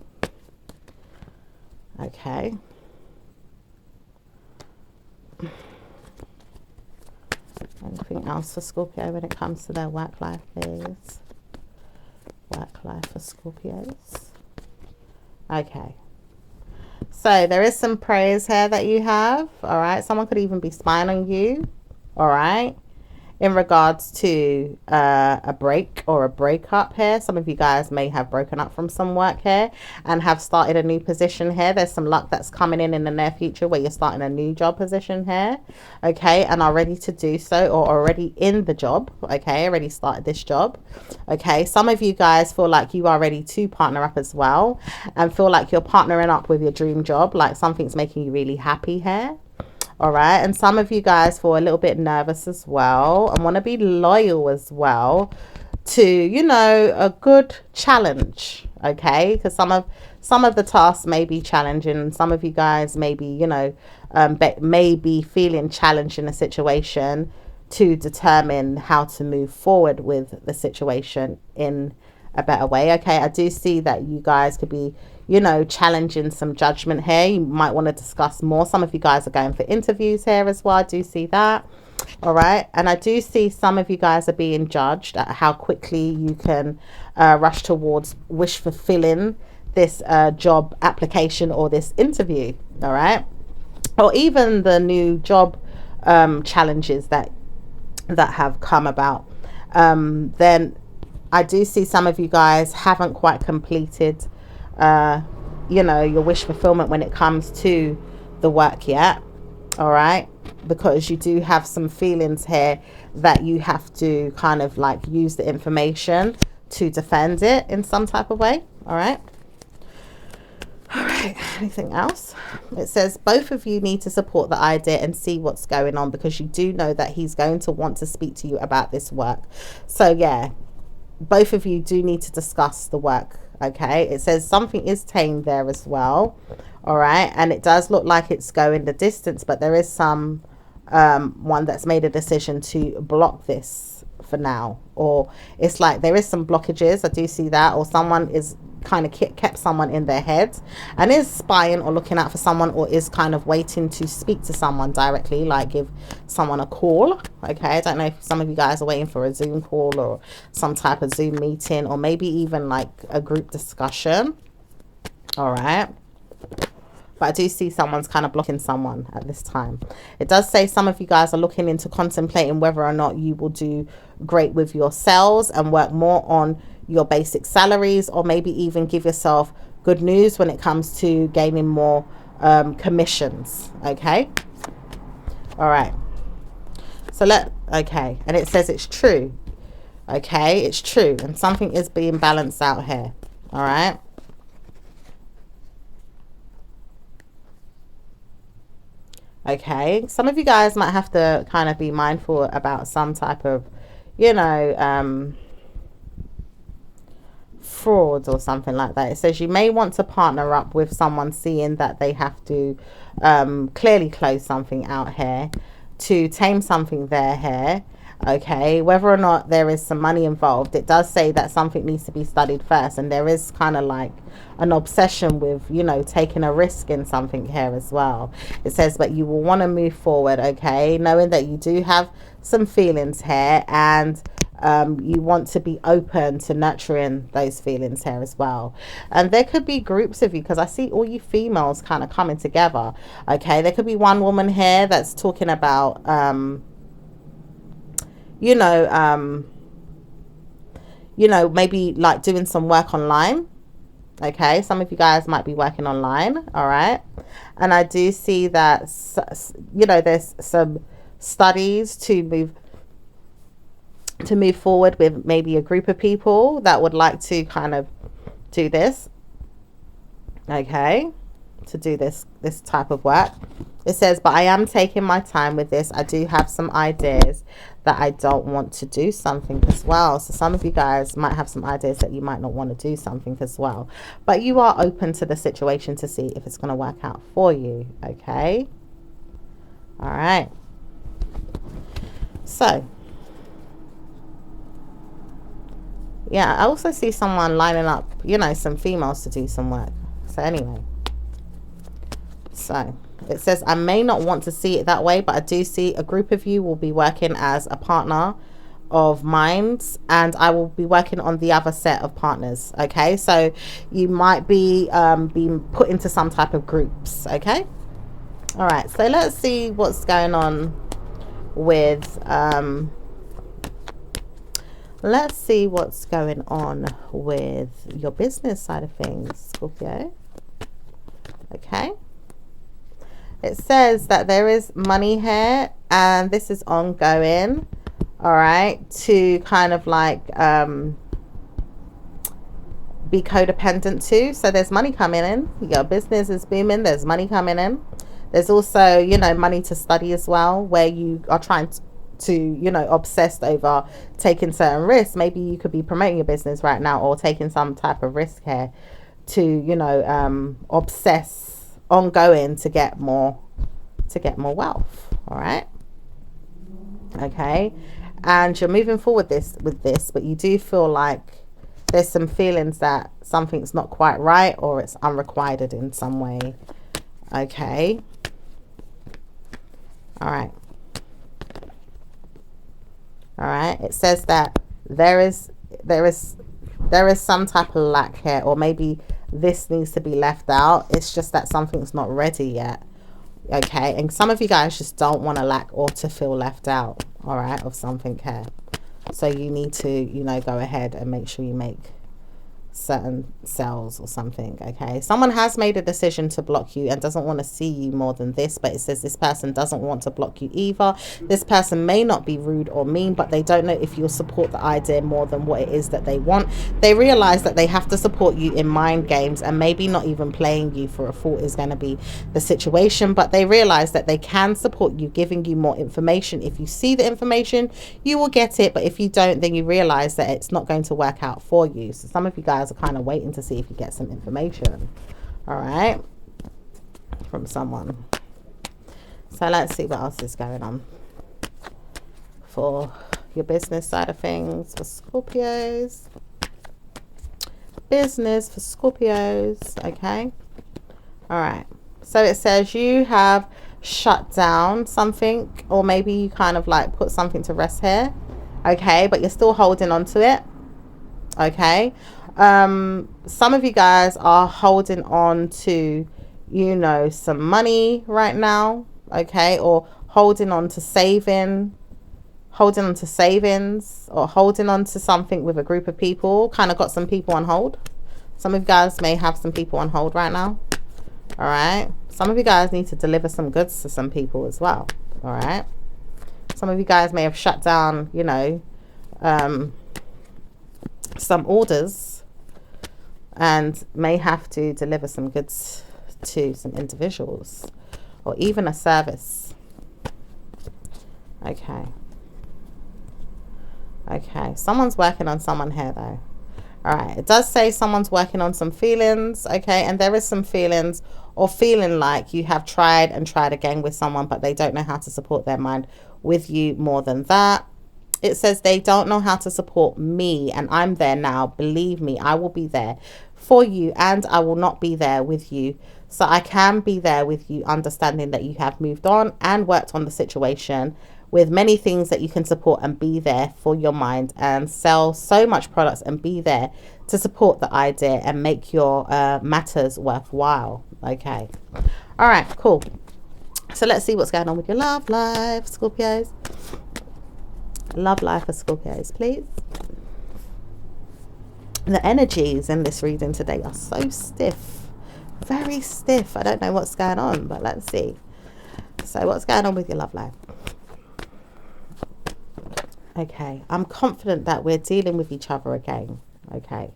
Okay. Anything else for Scorpio when it comes to their work life, please? Work life for Scorpios. Okay. So there is some praise here that you have. All right. Someone could even be spying on you. All right. In regards to a break or a breakup here. Some of you guys may have broken up from some work here and have started a new position here. There's some luck that's coming in the near future where you're starting a new job position here, okay, and are ready to do so, or already in the job, okay, already started this job, okay. Some of you guys feel like you are ready to partner up as well and feel like you're partnering up with your dream job, like something's making you really happy here. All right, and some of you guys feel a little bit nervous as well and want to be loyal as well to, you know, a good challenge, okay? Because some of the tasks may be challenging. Some of you guys may be, you know, may be feeling challenged in a situation to determine how to move forward with the situation in a better way. Okay, I do see that you guys could be, you know, challenging some judgment here. You might want to discuss more. Some of you guys are going for interviews here as well. I do see that. All right, and I do see some of you guys are being judged at how quickly you can rush towards wish fulfilling this job application or this interview. All right, or even the new job challenges that have come about. Then I do see some of you guys haven't quite completed, you know, your wish fulfillment when it comes to the work yet. All right, because you do have some feelings here that you have to kind of like use the information to defend it in some type of way. All right. All right, anything else? It says both of you need to support the idea and see what's going on, because you do know that he's going to want to speak to you about this work. So yeah, both of you do need to discuss the work, okay? It says something is tamed there as well, all right? And it does look like it's going the distance, but there is some one that's made a decision to block this for now, or it's like there is some blockages. I do see that, or someone is kind of kept someone in their head and is spying or looking out for someone, or is kind of waiting to speak to someone directly, like give someone a call. Okay, I don't know if some of you guys are waiting for a Zoom call or some type of Zoom meeting, or maybe even like a group discussion. All right, but I do see someone's kind of blocking someone at this time. It does say some of you guys are looking into contemplating whether or not you will do great with your sales and work more on your basic salaries, or maybe even give yourself good news when it comes to gaining more commissions. Okay, all right, so okay, and it says it's true. Okay, it's true, and something is being balanced out here. All right, Okay, some of you guys might have to kind of be mindful about some type of, you know, fraud or something like that. It says you may want to partner up with someone, seeing that they have to clearly close something out here to tame something there here. Okay, whether or not there is some money involved, it does say that something needs to be studied first, and there is kind of like an obsession with, you know, taking a risk in something here as well. It says, but you will want to move forward, okay, knowing that you do have some feelings here, and you want to be open to nurturing those feelings here as well. And there could be groups of you, because I see all you females kind of coming together. Okay, there could be one woman here that's talking about you know, maybe like doing some work online. Okay, some of you guys might be working online. All right, and I do see that, you know, there's some studies to move forward with maybe a group of people that would like to kind of do this. Okay, to do this type of work. It says, but I am taking my time with this. I do have some ideas that I don't want to do something as well. So some of you guys might have some ideas that you might not want to do something as well, but you are open to the situation to see if it's going to work out for you. Okay, all right, so yeah, I also see someone lining up, you know, some females to do some work. So anyway, so it says, I may not want to see it that way, but I do see a group of you will be working as a partner of minds, and I will be working on the other set of partners. Okay, so you might be being put into some type of groups. Okay, all right, so let's see what's going on with let's see what's going on with your business side of things, Scorpio. Okay, it says that there is money here, and this is ongoing. All right, to kind of like be codependent to. So there's money coming in, your business is booming, there's money coming in. There's also, you know, money to study as well, where you are trying to, you know, obsessed over taking certain risks. Maybe you could be promoting your business right now, or taking some type of risk here to, you know, obsess ongoing to get more wealth. All right, okay, and you're moving forward with this, but you do feel like there's some feelings that something's not quite right, or it's unrequited in some way. Okay, all right. All right, it says that there is some type of lack here, or maybe this needs to be left out. It's just that something's not ready yet. Okay, and some of you guys just don't want to lack or to feel left out, all right, of something here. So you need to, you know, go ahead and make sure you make certain sales or something. Okay, someone has made a decision to block you and doesn't want to see you more than this, but it says this person doesn't want to block you either. This person may not be rude or mean, but they don't know if you'll support the idea more than what it is that they want. They realize that they have to support you in mind games, and maybe not even playing you for a fault is going to be the situation, but they realize that they can support you, giving you more information. If you see the information, you will get it, but if you don't, then you realize that it's not going to work out for you. So some of you guys are kind of waiting to see if you get some information, all right, from someone. So let's see what else is going on for your business side of things for Scorpios. Business for Scorpios. Okay, all right, so it says you have shut down something, or maybe you kind of like put something to rest here. Okay, but you're still holding on to it. Okay, some of you guys are holding on to, you know, some money right now. Okay, or holding on to savings, or holding on to something with a group of people. Kind of got some people on hold. Some of you guys may have some people on hold right now. All right, some of you guys need to deliver some goods to some people as well. All right, some of you guys may have shut down, you know, some orders, and may have to deliver some goods to some individuals. or even a service. Okay. Okay, someone's working on someone here though. All right, it does say someone's working on some feelings. Okay, and there is some feelings or feeling like you have tried and tried again with someone, but they don't know how to support their mind with you more than that. It says they don't know how to support me, and I'm there now. Believe me, I will be there for you, and I will not be there with you. So I can be there with you, understanding that you have moved on and worked on the situation with many things that you can support, and be there for your mind and sell so much products and be there to support the idea and make your matters worthwhile. Okay. All right, cool. So let's see what's going on with your love life, Scorpios. Love life for Scorpios, please. The energies in this reading today are so stiff, very stiff. I don't know what's going on, but let's see. So what's going on with your love life? Okay, I'm confident that we're dealing with each other again. Okay,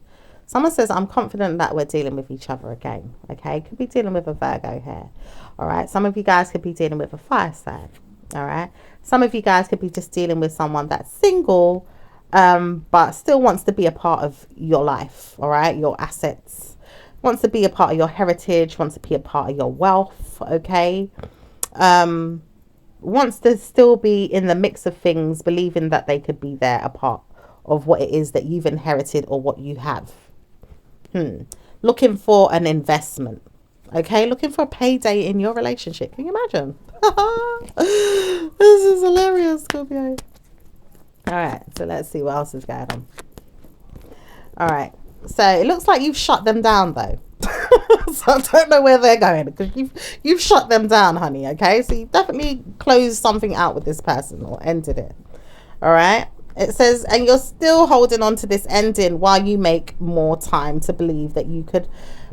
someone says I'm confident that we're dealing with each other again. Okay, could be dealing with a Virgo here. All right, some of you guys could be dealing with a fire sign. All right, some of you guys could be just dealing with someone that's single, but still wants to be a part of your life. All right, your assets, wants to be a part of your heritage, wants to be a part of your wealth. Okay, wants to still be in the mix of things, believing that they could be there, a part of what it is that you've inherited or what you have. Looking for an investment. Okay, looking for a payday in your relationship. Can you imagine? This is hilarious, Scorpio. All right, so let's see what else is going on. All right, so it looks like you've shut them down though. So I don't know where they're going, because you've shut them down, honey. Okay, so you definitely closed something out with this person or ended it. All right, it says, and you're still holding on to this ending while you make more time to believe that you could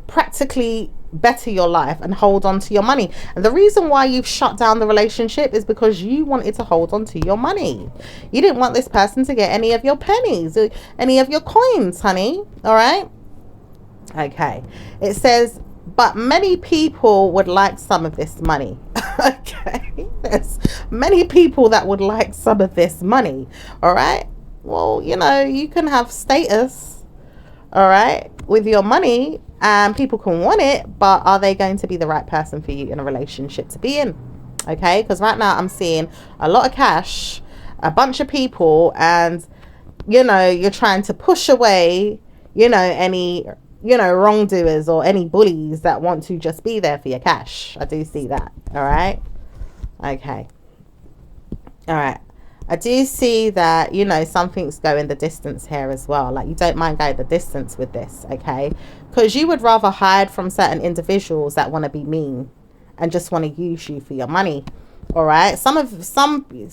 practically better your life and hold on to your money. And the reason why you've shut down the relationship is because you wanted to hold on to your money. You didn't want this person to get any of your pennies or any of your coins, honey. All right. Okay, it says, but many people would like some of this money. Okay, there's many people that would like some of this money. All right, well, you know, you can have status, all right, with your money, and people can want it, but are they going to be the right person for you in a relationship to be in? Okay, because right now I'm seeing a lot of cash, a bunch of people, and you know, you're trying to push away, you know, any, you know, wrongdoers or any bullies that want to just be there for your cash. I do see that. All right. Okay. All right. I do see that, you know, something's going the distance here as well. Like, you don't mind going the distance with this. Okay. Because you would rather hide from certain individuals that want to be mean and just want to use you for your money. All right. Some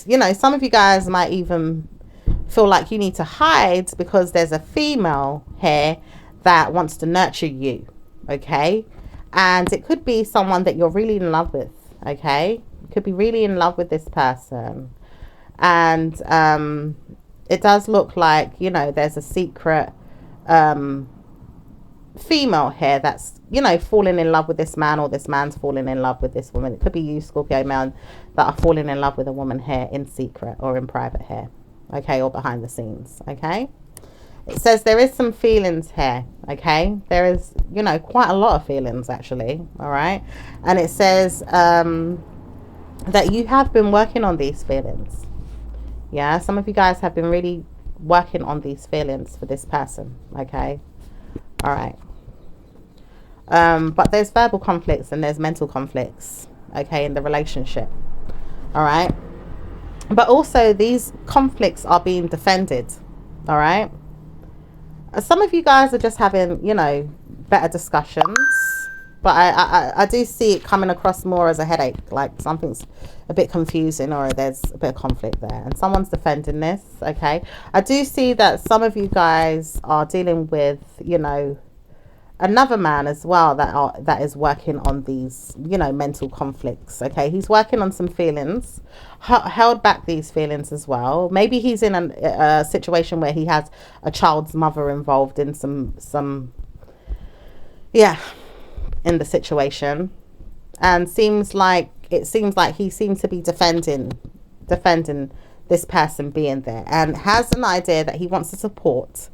you know, some of you guys might even feel like you need to hide because there's a female here that wants to nurture you. Okay, and it could be someone that you're really in love with. Okay, you could be really in love with this person, and it does look like, you know, there's a secret female here that's, you know, falling in love with this man, or this man's falling in love with this woman. It could be you, Scorpio man, that are falling in love with a woman here in secret or in private here. Okay, or behind the scenes. Okay, it says there is some feelings here. Okay, there is, you know, quite a lot of feelings actually. All right, and it says that you have been working on these feelings. Yeah, some of you guys have been really working on these feelings for this person. Okay, all right, but there's verbal conflicts and there's mental conflicts, okay, in the relationship. All right, but also these conflicts are being defended. All right, some of you guys are just having, you know, better discussions, but I do see it coming across more as a headache, like something's a bit confusing or there's a bit of conflict there and someone's defending this. Okay, I do see that some of you guys are dealing with, you know, another man as well that is working on these, you know, mental conflicts. Okay, he's working on some feelings, held back these feelings as well. Maybe he's in a situation where he has a child's mother involved in some yeah, in the situation, and seems like it seems like he seems to be defending this person being there, and has an idea that he wants to support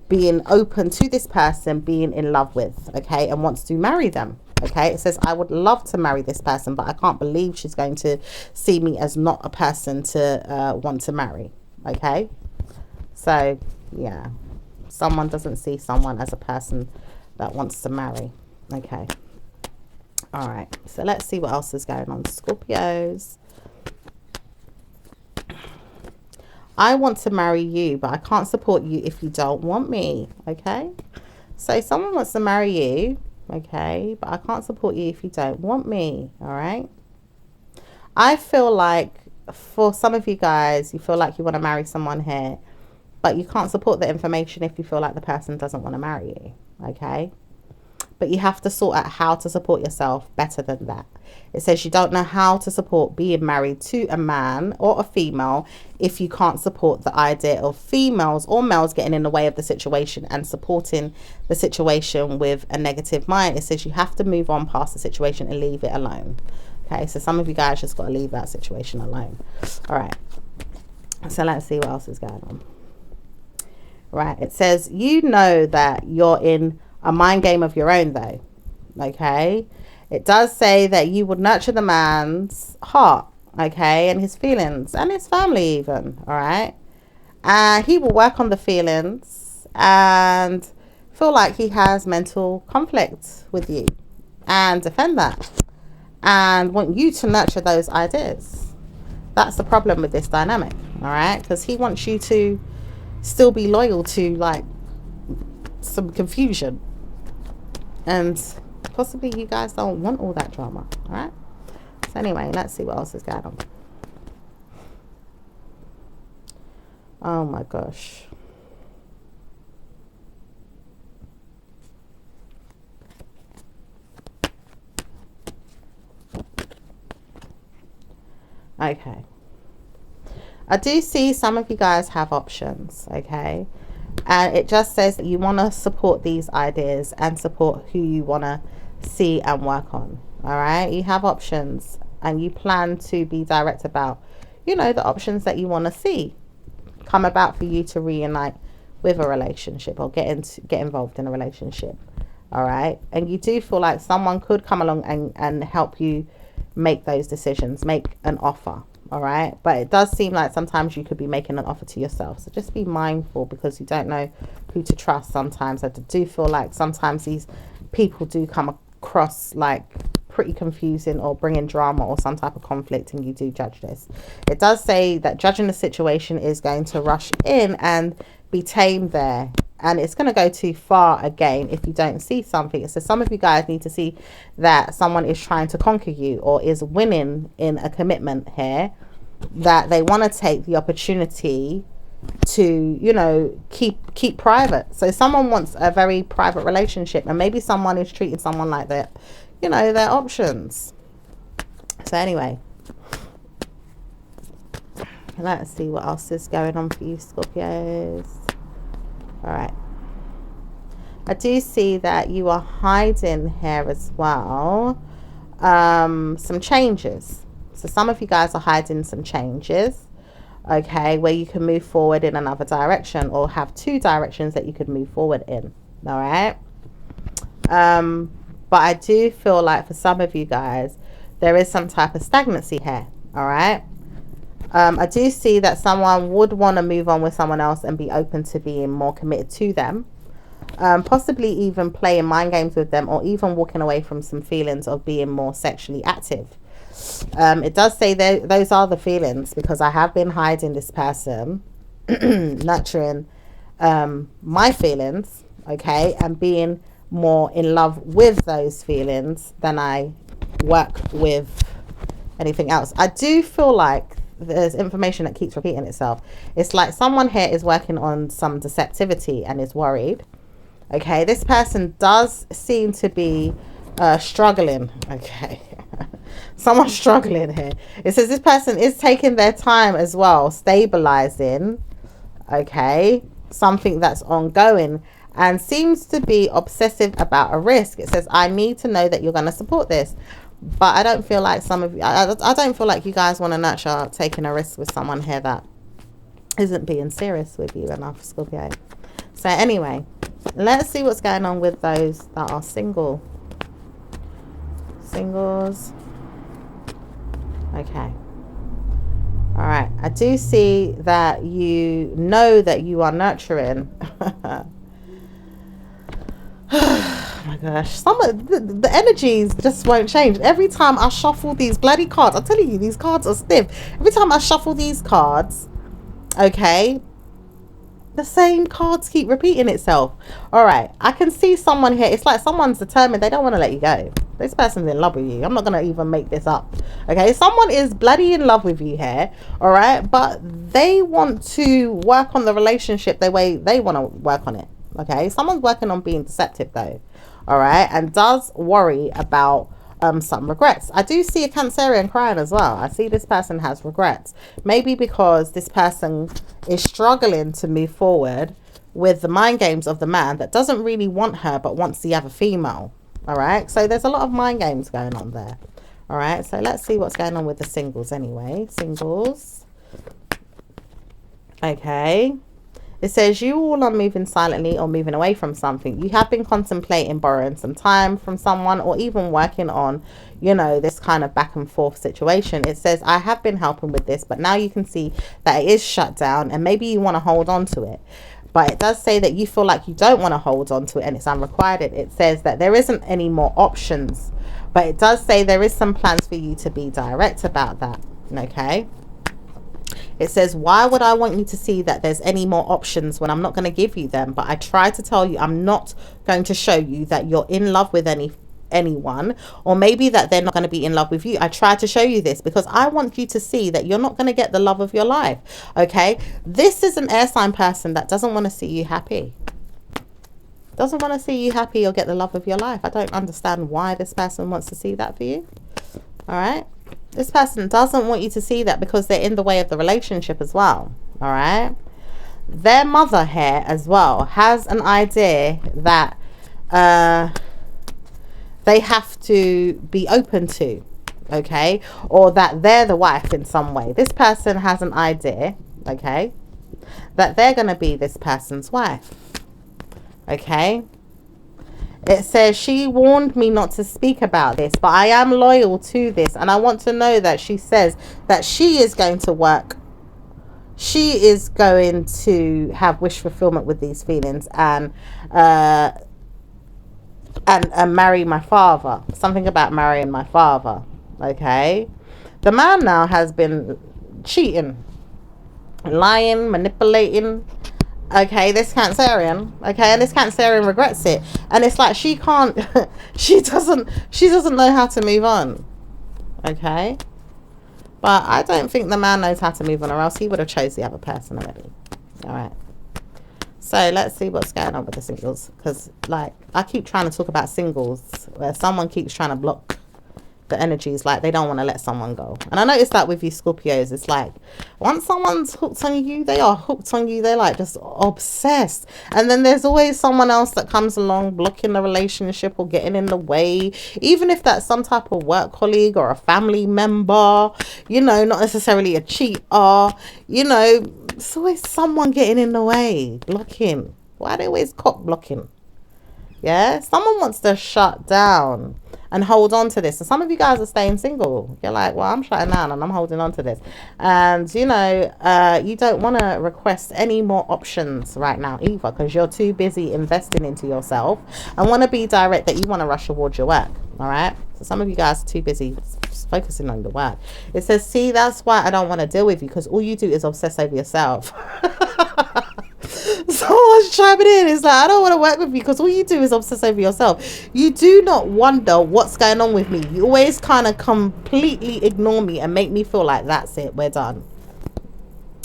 being open to this person being in love with, okay, and wants to marry them. Okay, it says, I would love to marry this person, but I can't believe she's going to see me as not a person to want to marry. Okay, so yeah, someone doesn't see someone as a person that wants to marry. Okay, all right, so let's see what else is going on, Scorpios. I want to marry you, but I can't support you if you don't want me. Okay, so someone wants to marry you, okay, but I can't support you if you don't want me. All right, I feel like for some of you guys, you feel like you want to marry someone here, but you can't support the information if you feel like the person doesn't want to marry you. Okay, but you have to sort out how to support yourself better than that. It says you don't know how to support being married to a man or a female if you can't support the idea of females or males getting in the way of the situation and supporting the situation with a negative mind. It says you have to move on past the situation and leave it alone. Okay, so some of you guys just got to leave that situation alone. All right, so let's see what else is going on. Right, it says you know that you're in a mind game of your own though. Okay, it does say that you would nurture the man's heart, okay, and his feelings and his family even. All right, and he will work on the feelings and feel like he has mental conflict with you and defend that and want you to nurture those ideas. That's the problem with this dynamic. All right, because he wants you to still be loyal to like some confusion, and possibly you guys don't want all that drama. All right, so anyway, let's see what else is going on. Oh my gosh, okay, I do see some of you guys have options, okay, and it just says that you want to support these ideas and support who you want to see and work on. All right, you have options and you plan to be direct about, you know, the options that you want to see come about for you to reunite with a relationship or get involved in a relationship. All right, and you do feel like someone could come along and help you make those decisions, make an offer. All right, but it does seem like sometimes you could be making an offer to yourself, so just be mindful because you don't know who to trust sometimes. I do feel like sometimes these people do come across like pretty confusing or bringing drama or some type of conflict, and you do judge this. It does say that judging the situation is going to rush in and be tamed there, and it's going to go too far again if you don't see something. So some of you guys need to see that someone is trying to conquer you or is winning in a commitment here, that they want to take the opportunity to, you know, keep private. So someone wants a very private relationship, and maybe someone is treating someone like that, you know, their options. So anyway, let's see what else is going on for you, Scorpios. All right, I do see that you are hiding here as well some changes. So some of you guys are hiding some changes, okay, where you can move forward in another direction or have two directions that you could move forward in. All right, but I do feel like for some of you guys there is some type of stagnancy here. All right, I do see that someone would want to move on with someone else and be open to being more committed to them, possibly even playing mind games with them, or even walking away from some feelings of being more sexually active. It does say that those are the feelings, because I have been hiding this person nurturing my feelings, okay, and being more in love with those feelings than I work with anything else. I do feel like there's information that keeps repeating itself. It's like someone here is working on some deceptivity and is worried. Okay, this person does seem to be struggling. Okay, someone's struggling here. It says this person is taking their time as well, stabilizing, okay, something that's ongoing, and seems to be obsessive about a risk. It says, I need to know that you're going to support this. But I don't feel like some of you, I don't feel like you guys want to nurture taking a risk with someone here that isn't being serious with you enough, Scorpio. So anyway, let's see what's going on with those that are single. Singles. Okay. All right. I do see that you know that you are nurturing. Oh my gosh, some of the energies just won't change. Every time I shuffle these bloody cards, I'm telling you, these cards are stiff. Every time I shuffle these cards, okay, the same cards keep repeating itself. All right, I can see someone here. It's like someone's determined. They don't want to let you go. This person's in love with you. I'm not going to even make this up. Okay, someone is bloody in love with you here. All right, but they want to work on the relationship the way they want to work on it. Okay, someone's working on being deceptive though. All right, and does worry about some regrets. I do see a Cancerian crying as well. I see this person has regrets, maybe because this person is struggling to move forward with the mind games of the man that doesn't really want her but wants the other female. All right, so there's a lot of mind games going on there. All right, so let's see what's going on with the singles anyway. Singles. Okay. It says you all are moving silently or moving away from something. You have been contemplating borrowing some time from someone or even working on, you know, this kind of back and forth situation. It says, I have been helping with this, but now you can see that it is shut down and maybe you want to hold on to it. But it does say that you feel like you don't want to hold on to it and it's unrequited. It says that there isn't any more options, but it does say there is some plans for you to be direct about that. Okay. It says, why would I want you to see that there's any more options when I'm not going to give you them? But I try to tell you, I'm not going to show you that you're in love with anyone, or maybe that they're not going to be in love with you. I try to show you this because I want you to see that you're not going to get the love of your life. Okay. This is an air sign person that doesn't want to see you happy. Doesn't want to see you happy or get the love of your life. I don't understand why this person wants to see that for you. All right. This person doesn't want you to see that because they're in the way of the relationship as well. All right. Their mother here as well has an idea that they have to be open to. Okay. Or that they're the wife in some way. This person has an idea. Okay. That they're going to be this person's wife. Okay. It says, she warned me not to speak about this, but I am loyal to this. And I want to know that she says that she is going to work. She is going to have wish fulfillment with these feelings and marry my father. Something about marrying my father. Okay. The man now has been cheating, lying, manipulating. Okay, this Cancerian. Okay, and this Cancerian regrets it, and it's like she can't. she doesn't know how to move on. Okay, but I don't think the man knows how to move on, or else he would have chose the other person already. All right. So let's see what's going on with the singles, because like I keep trying to talk about singles, where someone keeps trying to block the energies, like they don't want to let someone go. And I noticed that with you Scorpios, it's like once someone's hooked on you, they are hooked on you. They're like just obsessed, and then there's always someone else that comes along blocking the relationship or getting in the way, even if that's some type of work colleague or a family member, you know, not necessarily a cheater, you know. It's always someone getting in the way, blocking. Why are they always cop blocking? Yeah, someone wants to shut down and hold on to this. And some of you guys are staying single. You're like, well, I'm shutting down and I'm holding on to this. And, you know, you don't want to request any more options right now either, because you're too busy investing into yourself and want to be direct that you want to rush towards your work. All right. So some of you guys are too busy focusing on the work. It says, see, that's why I don't want to deal with you, because all you do is obsess over yourself. Someone's chiming in. It's like, I don't want to work with you because all you do is obsess over yourself. You do not wonder what's going on with me. You always kind of completely ignore me and make me feel like that's it, we're done.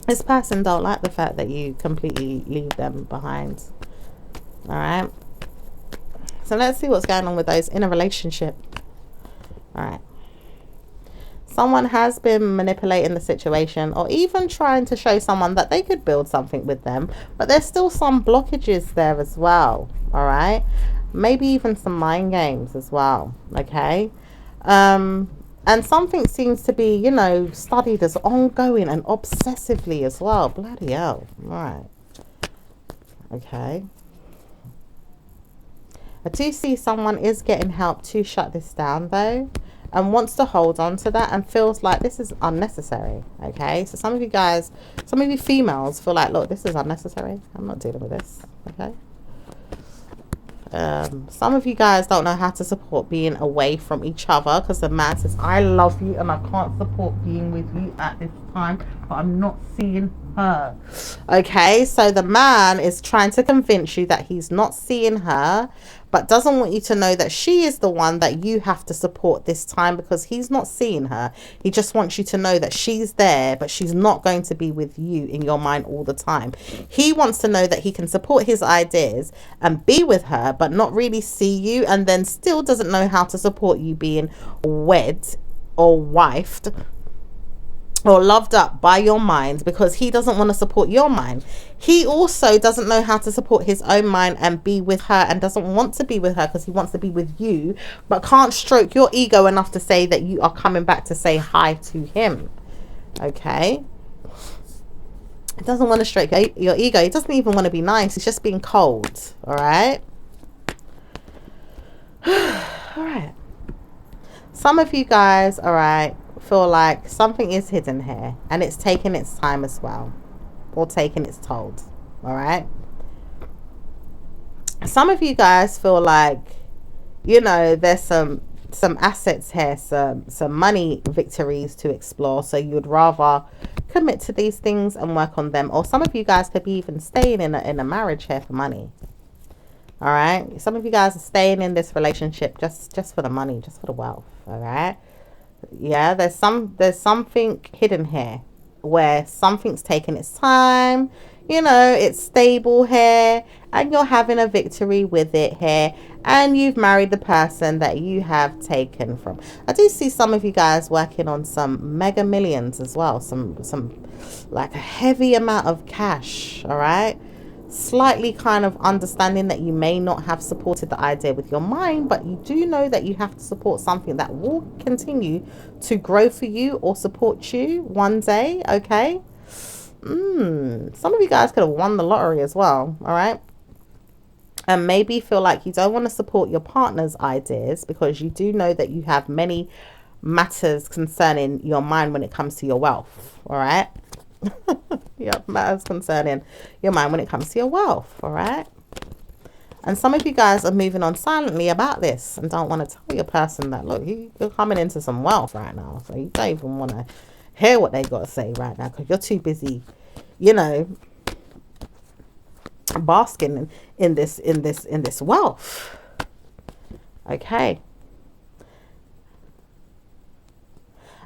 This person don't like the fact that you completely leave them behind. All right. So let's see what's going on with those in a relationship. All right. Someone has been manipulating the situation, or even trying to show someone that they could build something with them, but there's still some blockages there as well. All right. Maybe even some mind games as well. Okay. And something seems to be, you know, studied as ongoing and obsessively as well. Bloody hell. Right. Okay. I do see someone is getting help to shut this down though, and wants to hold on to that and feels like this is unnecessary. Okay. So some of you guys, some of you females feel like, look, this is unnecessary. I'm not dealing with this. Okay. Some of you guys don't know how to support being away from each other because the man says, I love you and I can't support being with you at this time, but I'm not seeing her. Okay, so the man is trying to convince you that he's not seeing her, but doesn't want you to know that she is the one that you have to support this time, because he's not seeing her. He just wants you to know that she's there, but she's not going to be with you in your mind all the time. He wants to know that he can support his ideas and be with her, but not really see you, and then still doesn't know how to support you being wed or wifed or loved up by your mind, because he doesn't want to support your mind. He also doesn't know how to support his own mind and be with her, and doesn't want to be with her because he wants to be with you, but can't stroke your ego enough to say that you are coming back to say hi to him. Okay, he doesn't want to stroke your ego. He doesn't even want to be nice. He's just being cold. All right. All right. Some of you guys, all right, feel like something is hidden here and it's taking its time as well, or taking its toll. All right. Some of you guys feel like, you know, there's some assets here, some money victories to explore, so you would rather commit to these things and work on them. Or some of you guys could be even staying in a marriage here for money. All right, some of you guys are staying in this relationship just for the money, just for the wealth. All right. Yeah, there's something hidden here where something's taking its time, you know, it's stable here, and you're having a victory with it here, and you've married the person that you have taken from. I do see some of you guys working on some mega millions as well, some like a heavy amount of cash. All right. Slightly kind of understanding that you may not have supported the idea with your mind, but you do know that you have to support something that will continue to grow for you or support you one day. Okay. Some of you guys could have won the lottery as well. All right. And maybe feel like you don't want to support your partner's ideas because you do know that you have many matters concerning your mind when it comes to your wealth. All right. Yep, matters concerning your mind when it comes to your wealth. All right. And some of you guys are moving on silently about this and don't want to tell your person that, look, you're coming into some wealth right now, so you don't even want to hear what they got to say right now because you're too busy, you know, basking in this wealth. Okay.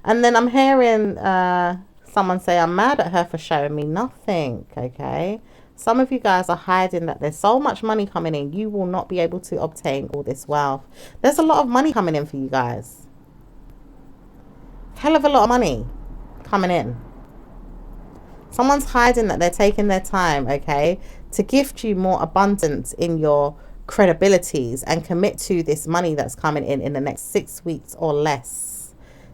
And then I'm hearing someone say, I'm mad at her for showing me nothing. Okay. Some of you guys are hiding that there's so much money coming in. You will not be able to obtain all this wealth. There's a lot of money coming in for you guys. Hell of a lot of money coming in. Someone's hiding that they're taking their time, okay, to gift you more abundance in your credibilities and commit to this money that's coming in the next 6 weeks or less.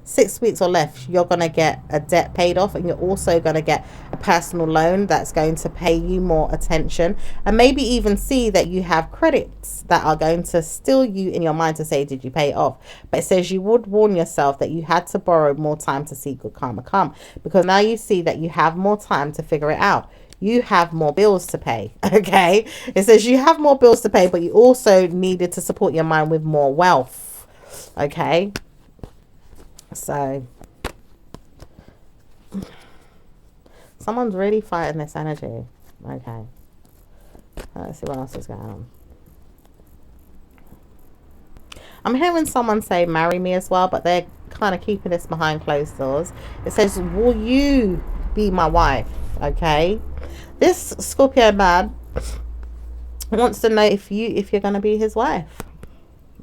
6 weeks or less, you're going to get a debt paid off, and you're also going to get a personal loan that's going to pay you more attention, and maybe even see that you have credits that are going to steal you in your mind to say, did you pay it off? But it says you would warn yourself that you had to borrow more time to see good karma come, because now you see that you have more time to figure it out. You have more bills to pay. Okay, it says you have more bills to pay, but you also needed to support your mind with more wealth. Okay. So someone's really fighting this energy. Okay, let's see what else is going on. I'm hearing someone say marry me as well, but they're kind of keeping this behind closed doors. It says, will you be my wife? Okay, this Scorpio man wants to know if you're going to be his wife.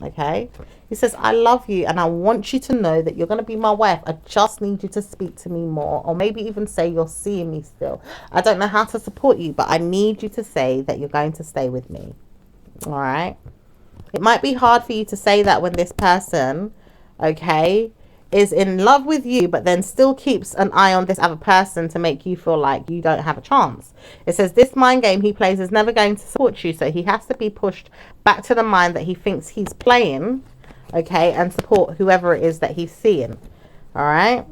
Okay, he says, I love you and I want you to know that you're going to be my wife. I just need you to speak to me more, or maybe even say you're seeing me still. I don't know how to support you, but I need you to say that you're going to stay with me. All right. It might be hard for you to say that when this person okay, is in love with you, but then still keeps an eye on this other person to make you feel like you don't have a chance. It says this mind game he plays is never going to support you, so he has to be pushed back to the mind that he thinks he's playing, okay, and support whoever it is that he's seeing. All right.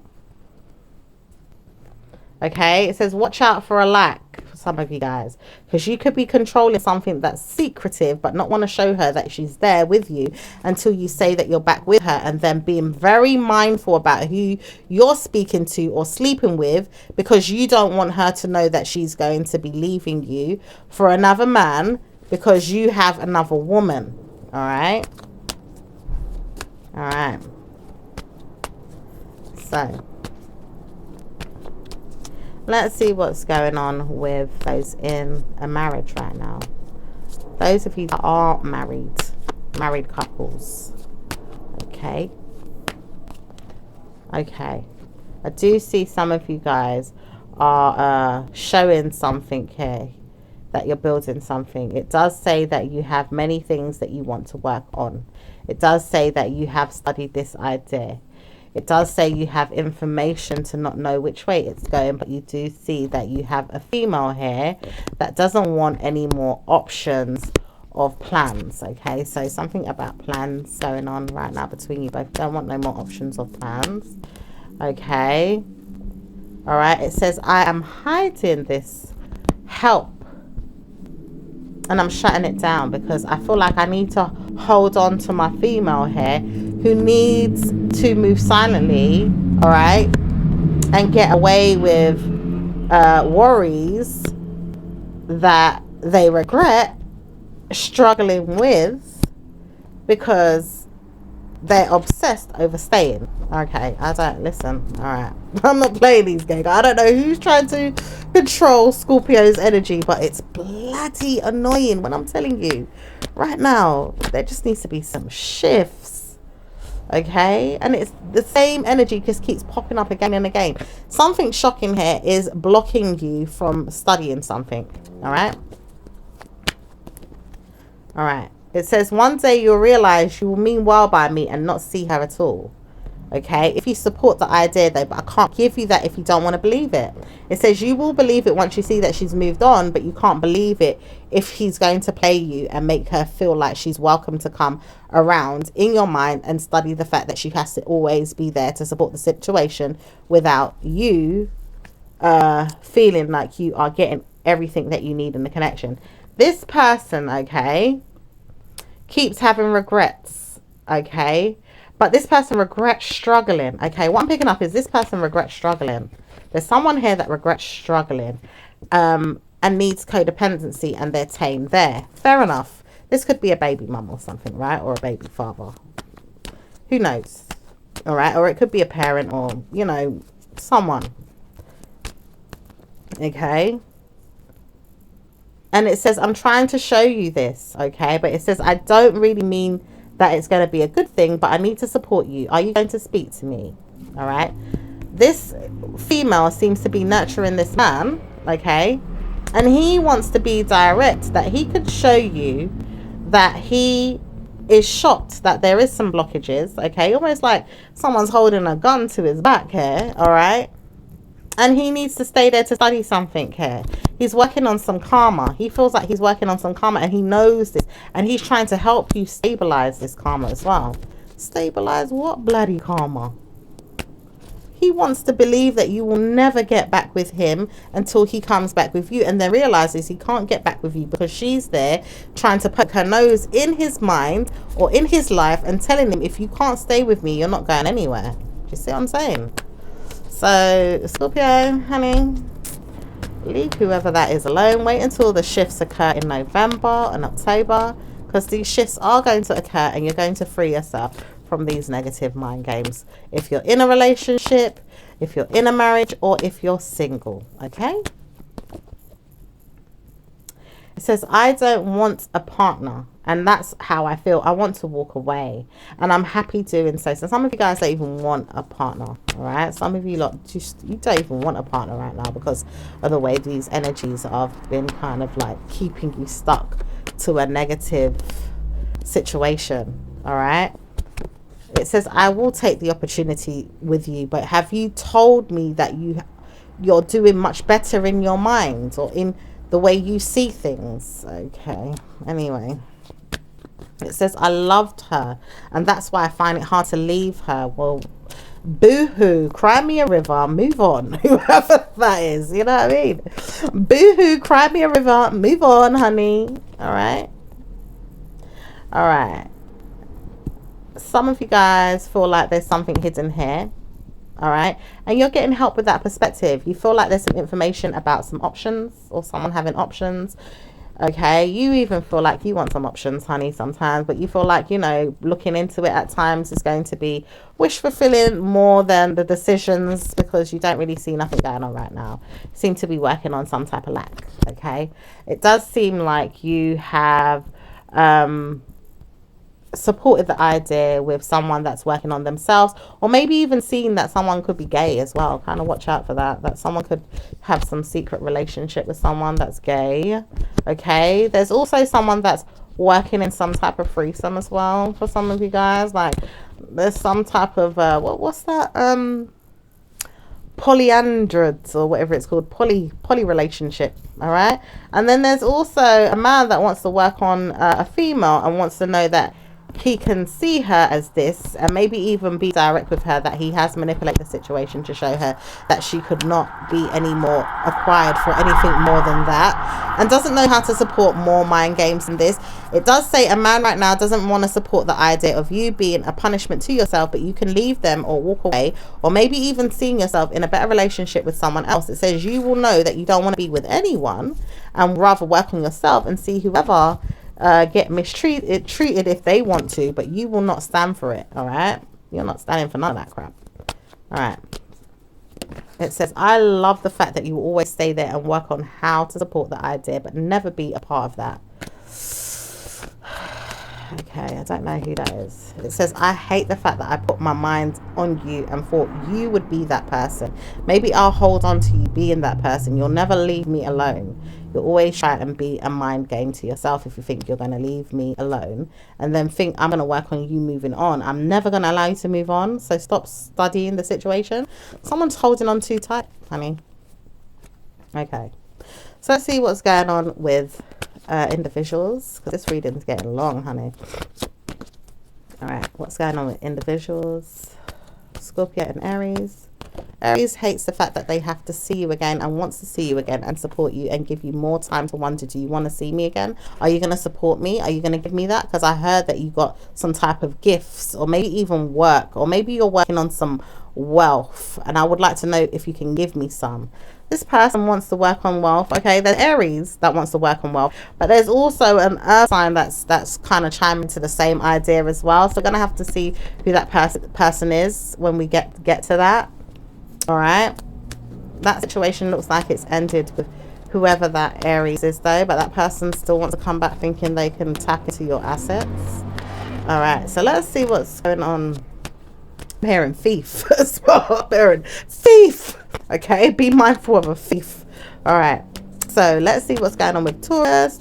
Okay, it says watch out for a lack for some of you guys, because you could be controlling something that's secretive but not want to show her that she's there with you until you say that you're back with her, and then being very mindful about who you're speaking to or sleeping with, because you don't want her to know that she's going to be leaving you for another man because you have another woman. All right. All right. So let's see what's going on with those in a marriage right now. Those of you that are married couples. Okay. Okay. I do see some of you guys are showing something here, that you're building something. It does say that you have many things that you want to work on. It does say that you have studied this idea. It does say you have information to not know which way it's going, but you do see that you have a female here that doesn't want any more options of plans. Okay, so something about plans going on right now between you both. Don't want no more options of plans. Okay. All right. It says I am hiding this help, and I'm shutting it down because I feel like I need to hold on to my female here who needs to move silently, all right, and get away with worries that they regret struggling with because they're obsessed over staying. Okay, I don't listen. All right, I'm not playing these games. I don't know who's trying to control Scorpio's energy, but it's bloody annoying when I'm telling you right now. There just needs to be some shifts. Okay, and it's the same energy just keeps popping up again and again. Something shocking here is blocking you from studying something. All right. All right. It says one day you'll realize you will mean well by me and not see her at all. Okay, if you support the idea though, but I can't give you that if you don't want to believe it. It says you will believe it once you see that she's moved on, but you can't believe it if he's going to play you and make her feel like she's welcome to come around in your mind and study the fact that she has to always be there to support the situation without you feeling like you are getting everything that you need in the connection. This person, okay, keeps having regrets, okay? But this person regrets struggling. Okay, what I'm picking up is this person regrets struggling. There's someone here that regrets struggling and needs codependency, and they're tame there. Fair enough. This could be a baby mum or something, right? Or a baby father. Who knows? All right. Or it could be a parent or, you know, someone. Okay. And it says, I'm trying to show you this. Okay. But it says, I don't really mean that it's going to be a good thing, but I need to support you. Are you going to speak to me? All right. This female seems to be nurturing this man, okay, and he wants to be direct, that he could show you that he is shocked that there is some blockages, okay, almost like someone's holding a gun to his back here, all right, and he needs to stay there to study something here. He's working on some karma. He feels like he's working on some karma, and he knows this, and he's trying to help you stabilize this karma as well. Stabilize what bloody karma? He wants to believe that you will never get back with him until he comes back with you, and then realizes he can't get back with you because she's there trying to poke her nose in his mind or in his life and telling him, if you can't stay with me, you're not going anywhere. Do you see what I'm saying? So Scorpio, honey, leave whoever that is alone. Wait until the shifts occur in November and October, because these shifts are going to occur and you're going to free yourself from these negative mind games. If you're in a relationship, if you're in a marriage, or if you're single, okay? It says, I don't want a partner. And that's how I feel. I want to walk away. And I'm happy doing so. So some of you guys don't even want a partner. All right. Some of you lot just, you don't even want a partner right now because of the way these energies have been kind of like keeping you stuck to a negative situation. All right. It says, I will take the opportunity with you, but have you told me that you're doing much better in your mind or in the way you see things? Okay, anyway. It says, I loved her, and that's why I find it hard to leave her. Well, boo-hoo, cry me a river, move on. Whoever that is, you know what I mean? Boo-hoo, cry me a river, move on, honey. All right? All right. Some of you guys feel like there's something hidden here. All right, and you're getting help with that perspective. You feel like there's some information about some options or someone having options. Okay, you even feel like you want some options, honey, sometimes, but you feel like, you know, looking into it at times is going to be wish fulfilling more than the decisions, because you don't really see nothing going on right now. You seem to be working on some type of lack. Okay, it does seem like you have supported the idea with someone that's working on themselves, or maybe even seeing that someone could be gay as well. Kind of watch out for that someone could have some secret relationship with someone that's gay. Okay, there's also someone that's working in some type of threesome as well for some of you guys. Like there's some type of what's that, polyandroids or whatever it's called, poly relationship. All right, and then there's also a man that wants to work on a female and wants to know that he can see her as this, and maybe even be direct with her, that he has manipulated the situation to show her that she could not be any more acquired for anything more than that, and doesn't know how to support more mind games than this. It does say a man right now doesn't want to support the idea of you being a punishment to yourself, but you can leave them or walk away, or maybe even seeing yourself in a better relationship with someone else. It says you will know that you don't want to be with anyone and rather work on yourself and see whoever get treated if they want to, but you will not stand for it. All right, you're not standing for none of that crap. All right, it says, I love the fact that you always stay there and work on how to support the idea, but never be a part of that. Okay, I don't know who that is. It says, I hate the fact that I put my mind on you and thought you would be that person. Maybe I'll hold on to you being that person. You'll never leave me alone. You'll always try and be a mind game to yourself if you think you're going to leave me alone, and then think I'm going to work on you moving on. I'm never going to allow you to move on, so stop studying the situation. Someone's holding on too tight, honey. Okay, so let's see what's going on with individuals, because this reading's getting long, honey. All right, what's going on with individuals? Scorpio and Aries. Aries hates the fact that they have to see you again and wants to see you again and support you and give you more time to wonder, do you want to see me again? Are you going to support me? Are you going to give me that? Because I heard that you got some type of gifts, or maybe even work, or maybe you're working on some wealth, and I would like to know if you can give me some. This person wants to work on wealth. Okay, there's Aries that wants to work on wealth, but there's also an earth sign that's kind of chiming to the same idea as well. So we're gonna have to see who that person is when we get to that. All right, that situation looks like it's ended with whoever that Aries is, though, but that person still wants to come back thinking they can tap into your assets. All right, so let's see what's going on. I'm hearing thief as well. I'm hearing thief. Okay, be mindful of a thief. All right, so let's see what's going on with Taurus.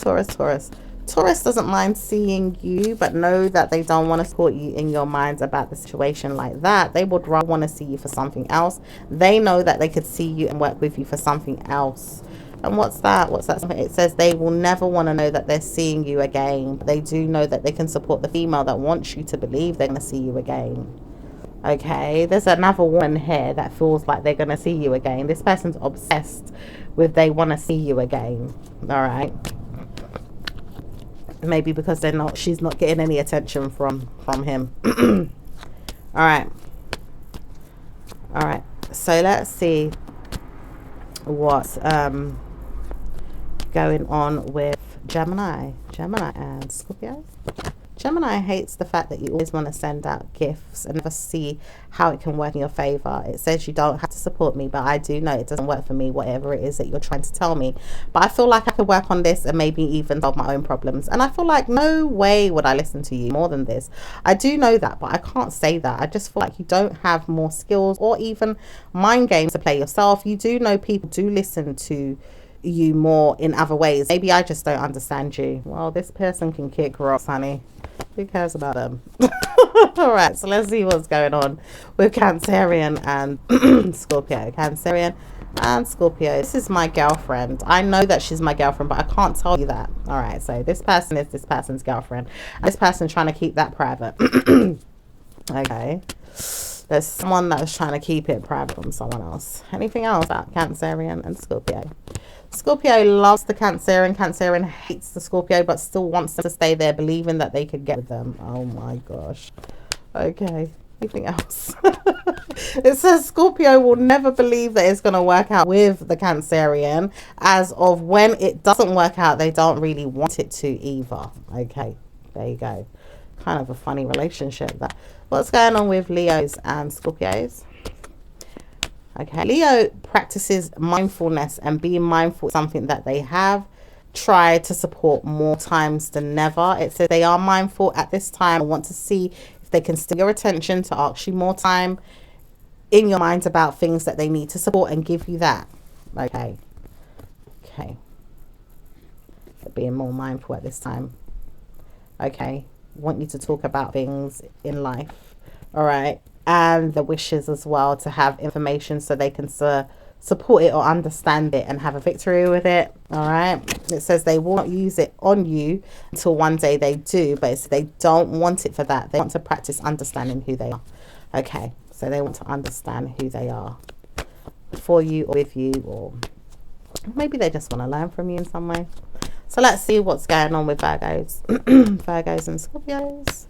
Taurus doesn't mind seeing you, but know that they don't want to support you in your minds about the situation like that. They would rather want to see you for something else. They know that they could see you and work with you for something else. And what's that? It says they will never want to know that they're seeing you again. They do know that they can support the female that wants you to believe they're going to see you again. Okay, there's another woman here that feels like they're going to see you again. This person's obsessed with they want to see you again. All right. Maybe because she's not getting any attention from him. All right. So let's see what's going on with Gemini and Scorpio. Gemini hates the fact that you always want to send out gifts and never see how it can work in your favor. It says you don't have to support me, but I do know it doesn't work for me, whatever it is that you're trying to tell me. But I feel like I could work on this and maybe even solve my own problems. And I feel like no way would I listen to you more than this. I do know that, but I can't say that. I just feel like you don't have more skills or even mind games to play yourself. You do know people do listen to you more in other ways. Maybe I just don't understand you. Well, this person can kick rocks, honey. Who cares about them? All right, so let's see what's going on with Cancerian and Scorpio. Cancerian and Scorpio. This is my girlfriend. I know that she's my girlfriend, but I can't tell you that. All right, so this person is this person's girlfriend. And this person's trying to keep that private. Okay. There's someone that's trying to keep it private from someone else. Anything else about Cancerian and Scorpio? Scorpio loves the Cancerian. Cancerian hates the Scorpio, but still wants them to stay there, believing that they could get with them. Oh my gosh. Okay. Anything else? It says Scorpio will never believe that it's going to work out with the Cancerian. As of when it doesn't work out, they don't really want it to either. Okay. There you go. Kind of a funny relationship. That. What's going on with Leos and Scorpios? Okay, Leo practices mindfulness, and being mindful is something that they have tried to support more times than never. It says they are mindful at this time and want to see if they can steal your attention to ask you more time in your mind about things that they need to support and give you that. Okay. Okay. Being more mindful at this time. Okay. Want you to talk about things in life. All right. And the wishes as well, to have information so they can support it or understand it and have a victory with it. All right. It says they will not use it on you until one day they do, but it's, they don't want it for that. They want to practice understanding who they are. Okay. So they want to understand who they are for you or with you, or maybe they just want to learn from you in some way. So let's see what's going on with Virgos. Virgos and Scorpios.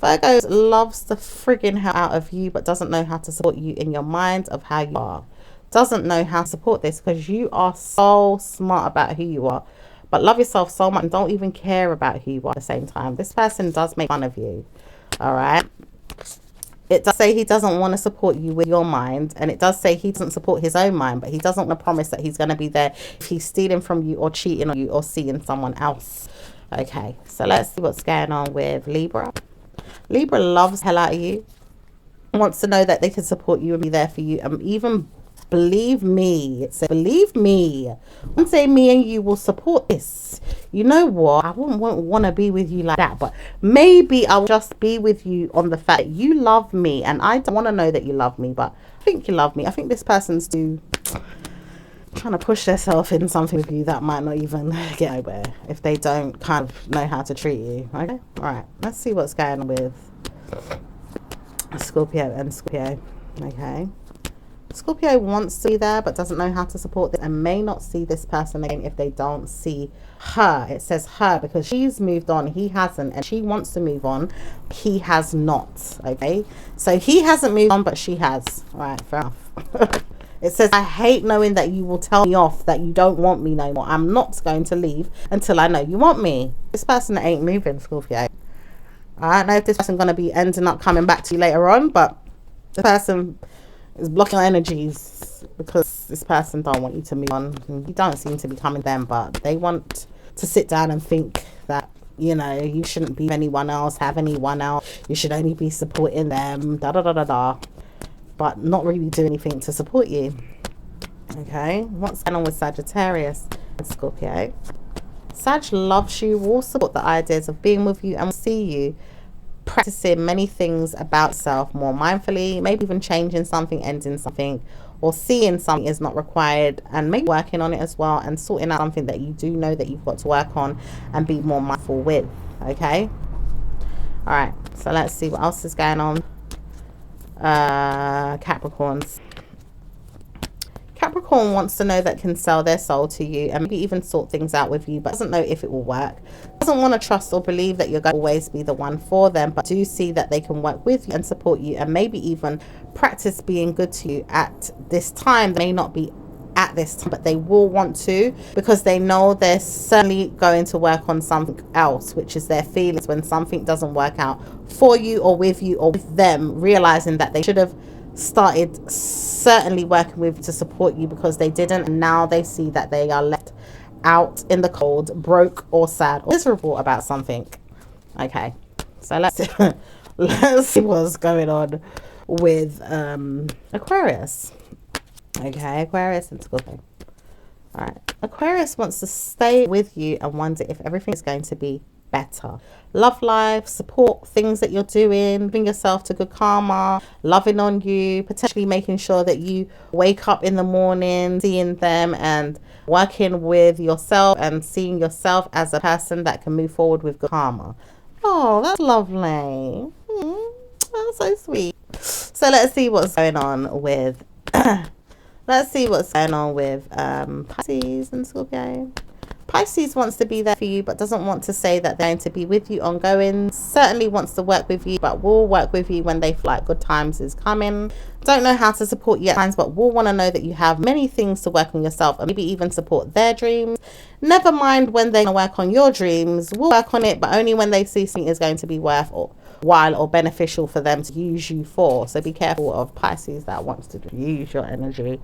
Virgos loves the frigging hell out of you, but doesn't know how to support you in your mind of how you are. Doesn't know how to support this because you are so smart about who you are, but love yourself so much and don't even care about who you are at the same time. This person does make fun of you. All right. It does say he doesn't want to support you with your mind, and it does say he doesn't support his own mind, but he doesn't want to promise that he's going to be there if he's stealing from you or cheating on you or seeing someone else. Okay, so let's see what's going on with Libra. Libra loves the hell out of you, wants to know that they can support you and be there for you, and even believe me, it says believe me, one day me and you will support this. You know what, I wouldn't want to be with you like that, but maybe I'll just be with you on the fact that you love me, and I don't want to know that you love me, but I think you love me. I think this person's trying to push themselves in something with you that might not even get nowhere if they don't kind of know how to treat you. Okay, all right, let's see what's going on with Scorpio and Scorpio. Okay, Scorpio wants to be there but doesn't know how to support this, and may not see this person again if they don't see her. It says her because she's moved on, he hasn't, and she wants to move on, he has not. Okay, so he hasn't moved on but she has. All right, fair enough. It says I hate knowing that you will tell me off, that you don't want me no more. I'm not going to leave until I know you want me. This person ain't moving, Scorpio. I don't know if this person going to be ending up coming back to you later on, but the person is blocking your energies because this person don't want you to move on. You don't seem to be coming them, but they want to sit down and think that, you know, you shouldn't be anyone else, have anyone else. You should only be supporting them, da da da da da, but not really do anything to support you. Okay, what's going on with Sagittarius and Scorpio? Sag loves you, will support the ideas of being with you, and will see you practicing many things about self more mindfully, maybe even changing something, ending something, or seeing something is not required, and maybe working on it as well, and sorting out something that you do know that you've got to work on and be more mindful with. Okay, all right, so let's see what else is going on. Capricorns. Capricorn wants to know that can sell their soul to you and maybe even sort things out with you, but doesn't know if it will work. Doesn't want to trust or believe that you're going to always be the one for them, but do see that they can work with you and support you, and maybe even practice being good to you at this time. They may not be at this time, but they will want to, because they know they're certainly going to work on something else, which is their feelings when something doesn't work out for you or with you or with them, realizing that they should have started certainly working with to support you because they didn't, and now they see that they are left out in the cold, broke or sad or miserable about something. Okay, so let's see what's going on with Aquarius. Okay, Aquarius and Scorpio. All right, Aquarius wants to stay with you and wonder if everything is going to be better. Love life, support things that you're doing, bring yourself to good karma, loving on you, potentially making sure that you wake up in the morning, seeing them and working with yourself and seeing yourself as a person that can move forward with good karma. Oh, that's lovely. That's so sweet. So let's see what's going on with Pisces and Scorpio. Pisces wants to be there for you, but doesn't want to say that they're going to be with you ongoing. Certainly wants to work with you, but will work with you when they feel like good times is coming. Don't know how to support you at times, but will want to know that you have many things to work on yourself and maybe even support their dreams. Never mind when they work on your dreams. We'll work on it, but only when they see something is going to be worthwhile or beneficial for them to use you for. So be careful of Pisces that wants to use your energy,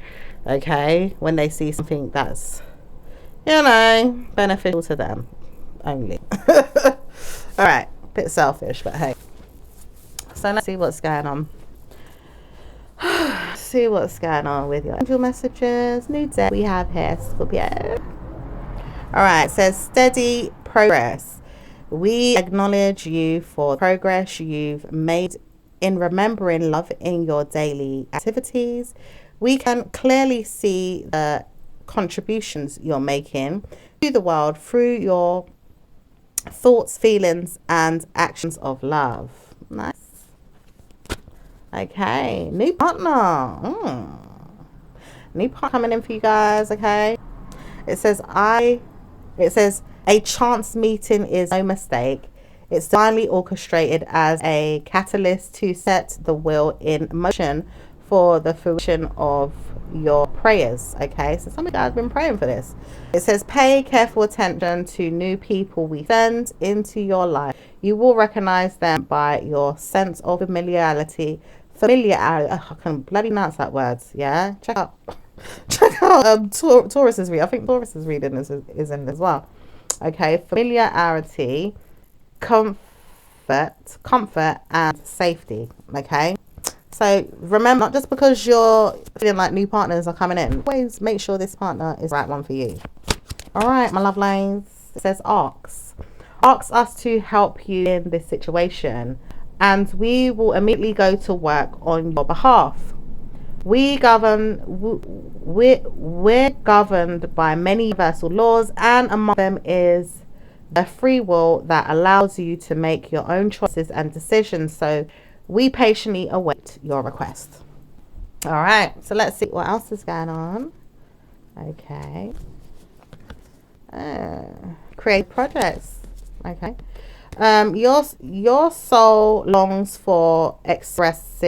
okay, when they see something that's, you know, beneficial to them only. All right, bit selfish, but hey. So let's see what's going on. See what's going on with your angel messages. New day we have here, Scorpio. All right, it says steady progress. We acknowledge you for progress you've made in remembering love in your daily activities. We can clearly see the contributions you're making to the world through your thoughts, feelings, and actions of love. Nice. Okay, new partner. New partner coming in for you guys. Okay, it says a chance meeting is no mistake. It's divinely orchestrated as a catalyst to set the wheel in motion for the fruition of your prayers. Okay, so some of you guys have been praying for this. It says pay careful attention to new people we send into your life. You will recognize them by your sense of familiarity. I can bloody pronounce that word. Yeah, check out Taurus's read. I think Taurus's reading is in as well. Okay, familiarity, comfort and safety. Okay, so remember, not just because you're feeling like new partners are coming in, always make sure this partner is the right one for you. All right, my love lines. It says ask us to help you in this situation, and we will immediately go to work on your behalf. We're governed by many universal laws, and among them is the free will that allows you to make your own choices and decisions. So we patiently await your request. All right, so let's see what else is going on. Okay. Create projects. Okay. Your soul longs to express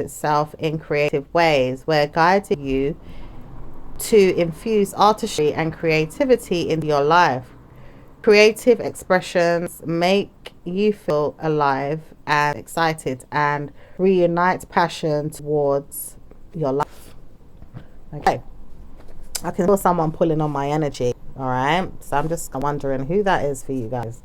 itself in creative ways. We're guiding you to infuse artistry and creativity into your life. Creative expressions make you feel alive and excited and reunite passion towards your life. Okay, I can feel someone pulling on my energy. All right, so I'm just wondering who that is for you guys.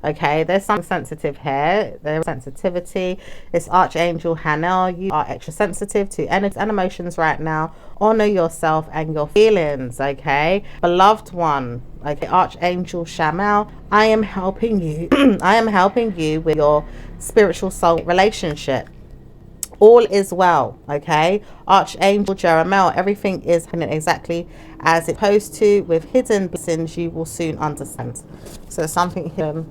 Okay, there's some sensitive here. There's sensitivity. It's Archangel Hanel. You are extra sensitive to energy and emotions right now. Honor yourself and your feelings. Okay, beloved one. Okay, Archangel Shamal, I am helping you. I am helping you with your spiritual soul relationship. All is well. Okay, Archangel Jeremiah, everything is happening exactly as it's supposed to. With hidden blessings you will soon understand. So something hidden,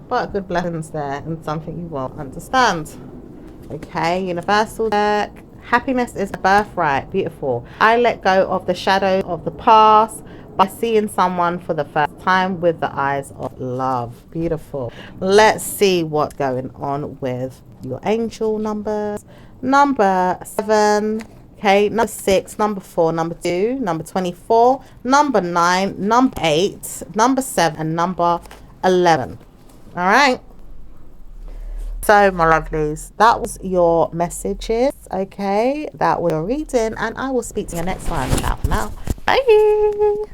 but good blessings there, and something you won't understand. Okay, universal deck. Happiness is a birthright. Beautiful. I let go of the shadow of the past by seeing someone for the first time with the eyes of love. Beautiful. Let's see what's going on with your angel numbers. Number 7. Okay, number 6, number 4, number 2, number 24, number 9, number 8, number 7, and number 11. All right, so my lovelies, that was your messages. Okay, that was your reading, and I will speak to you next time. Ciao for now. Bye.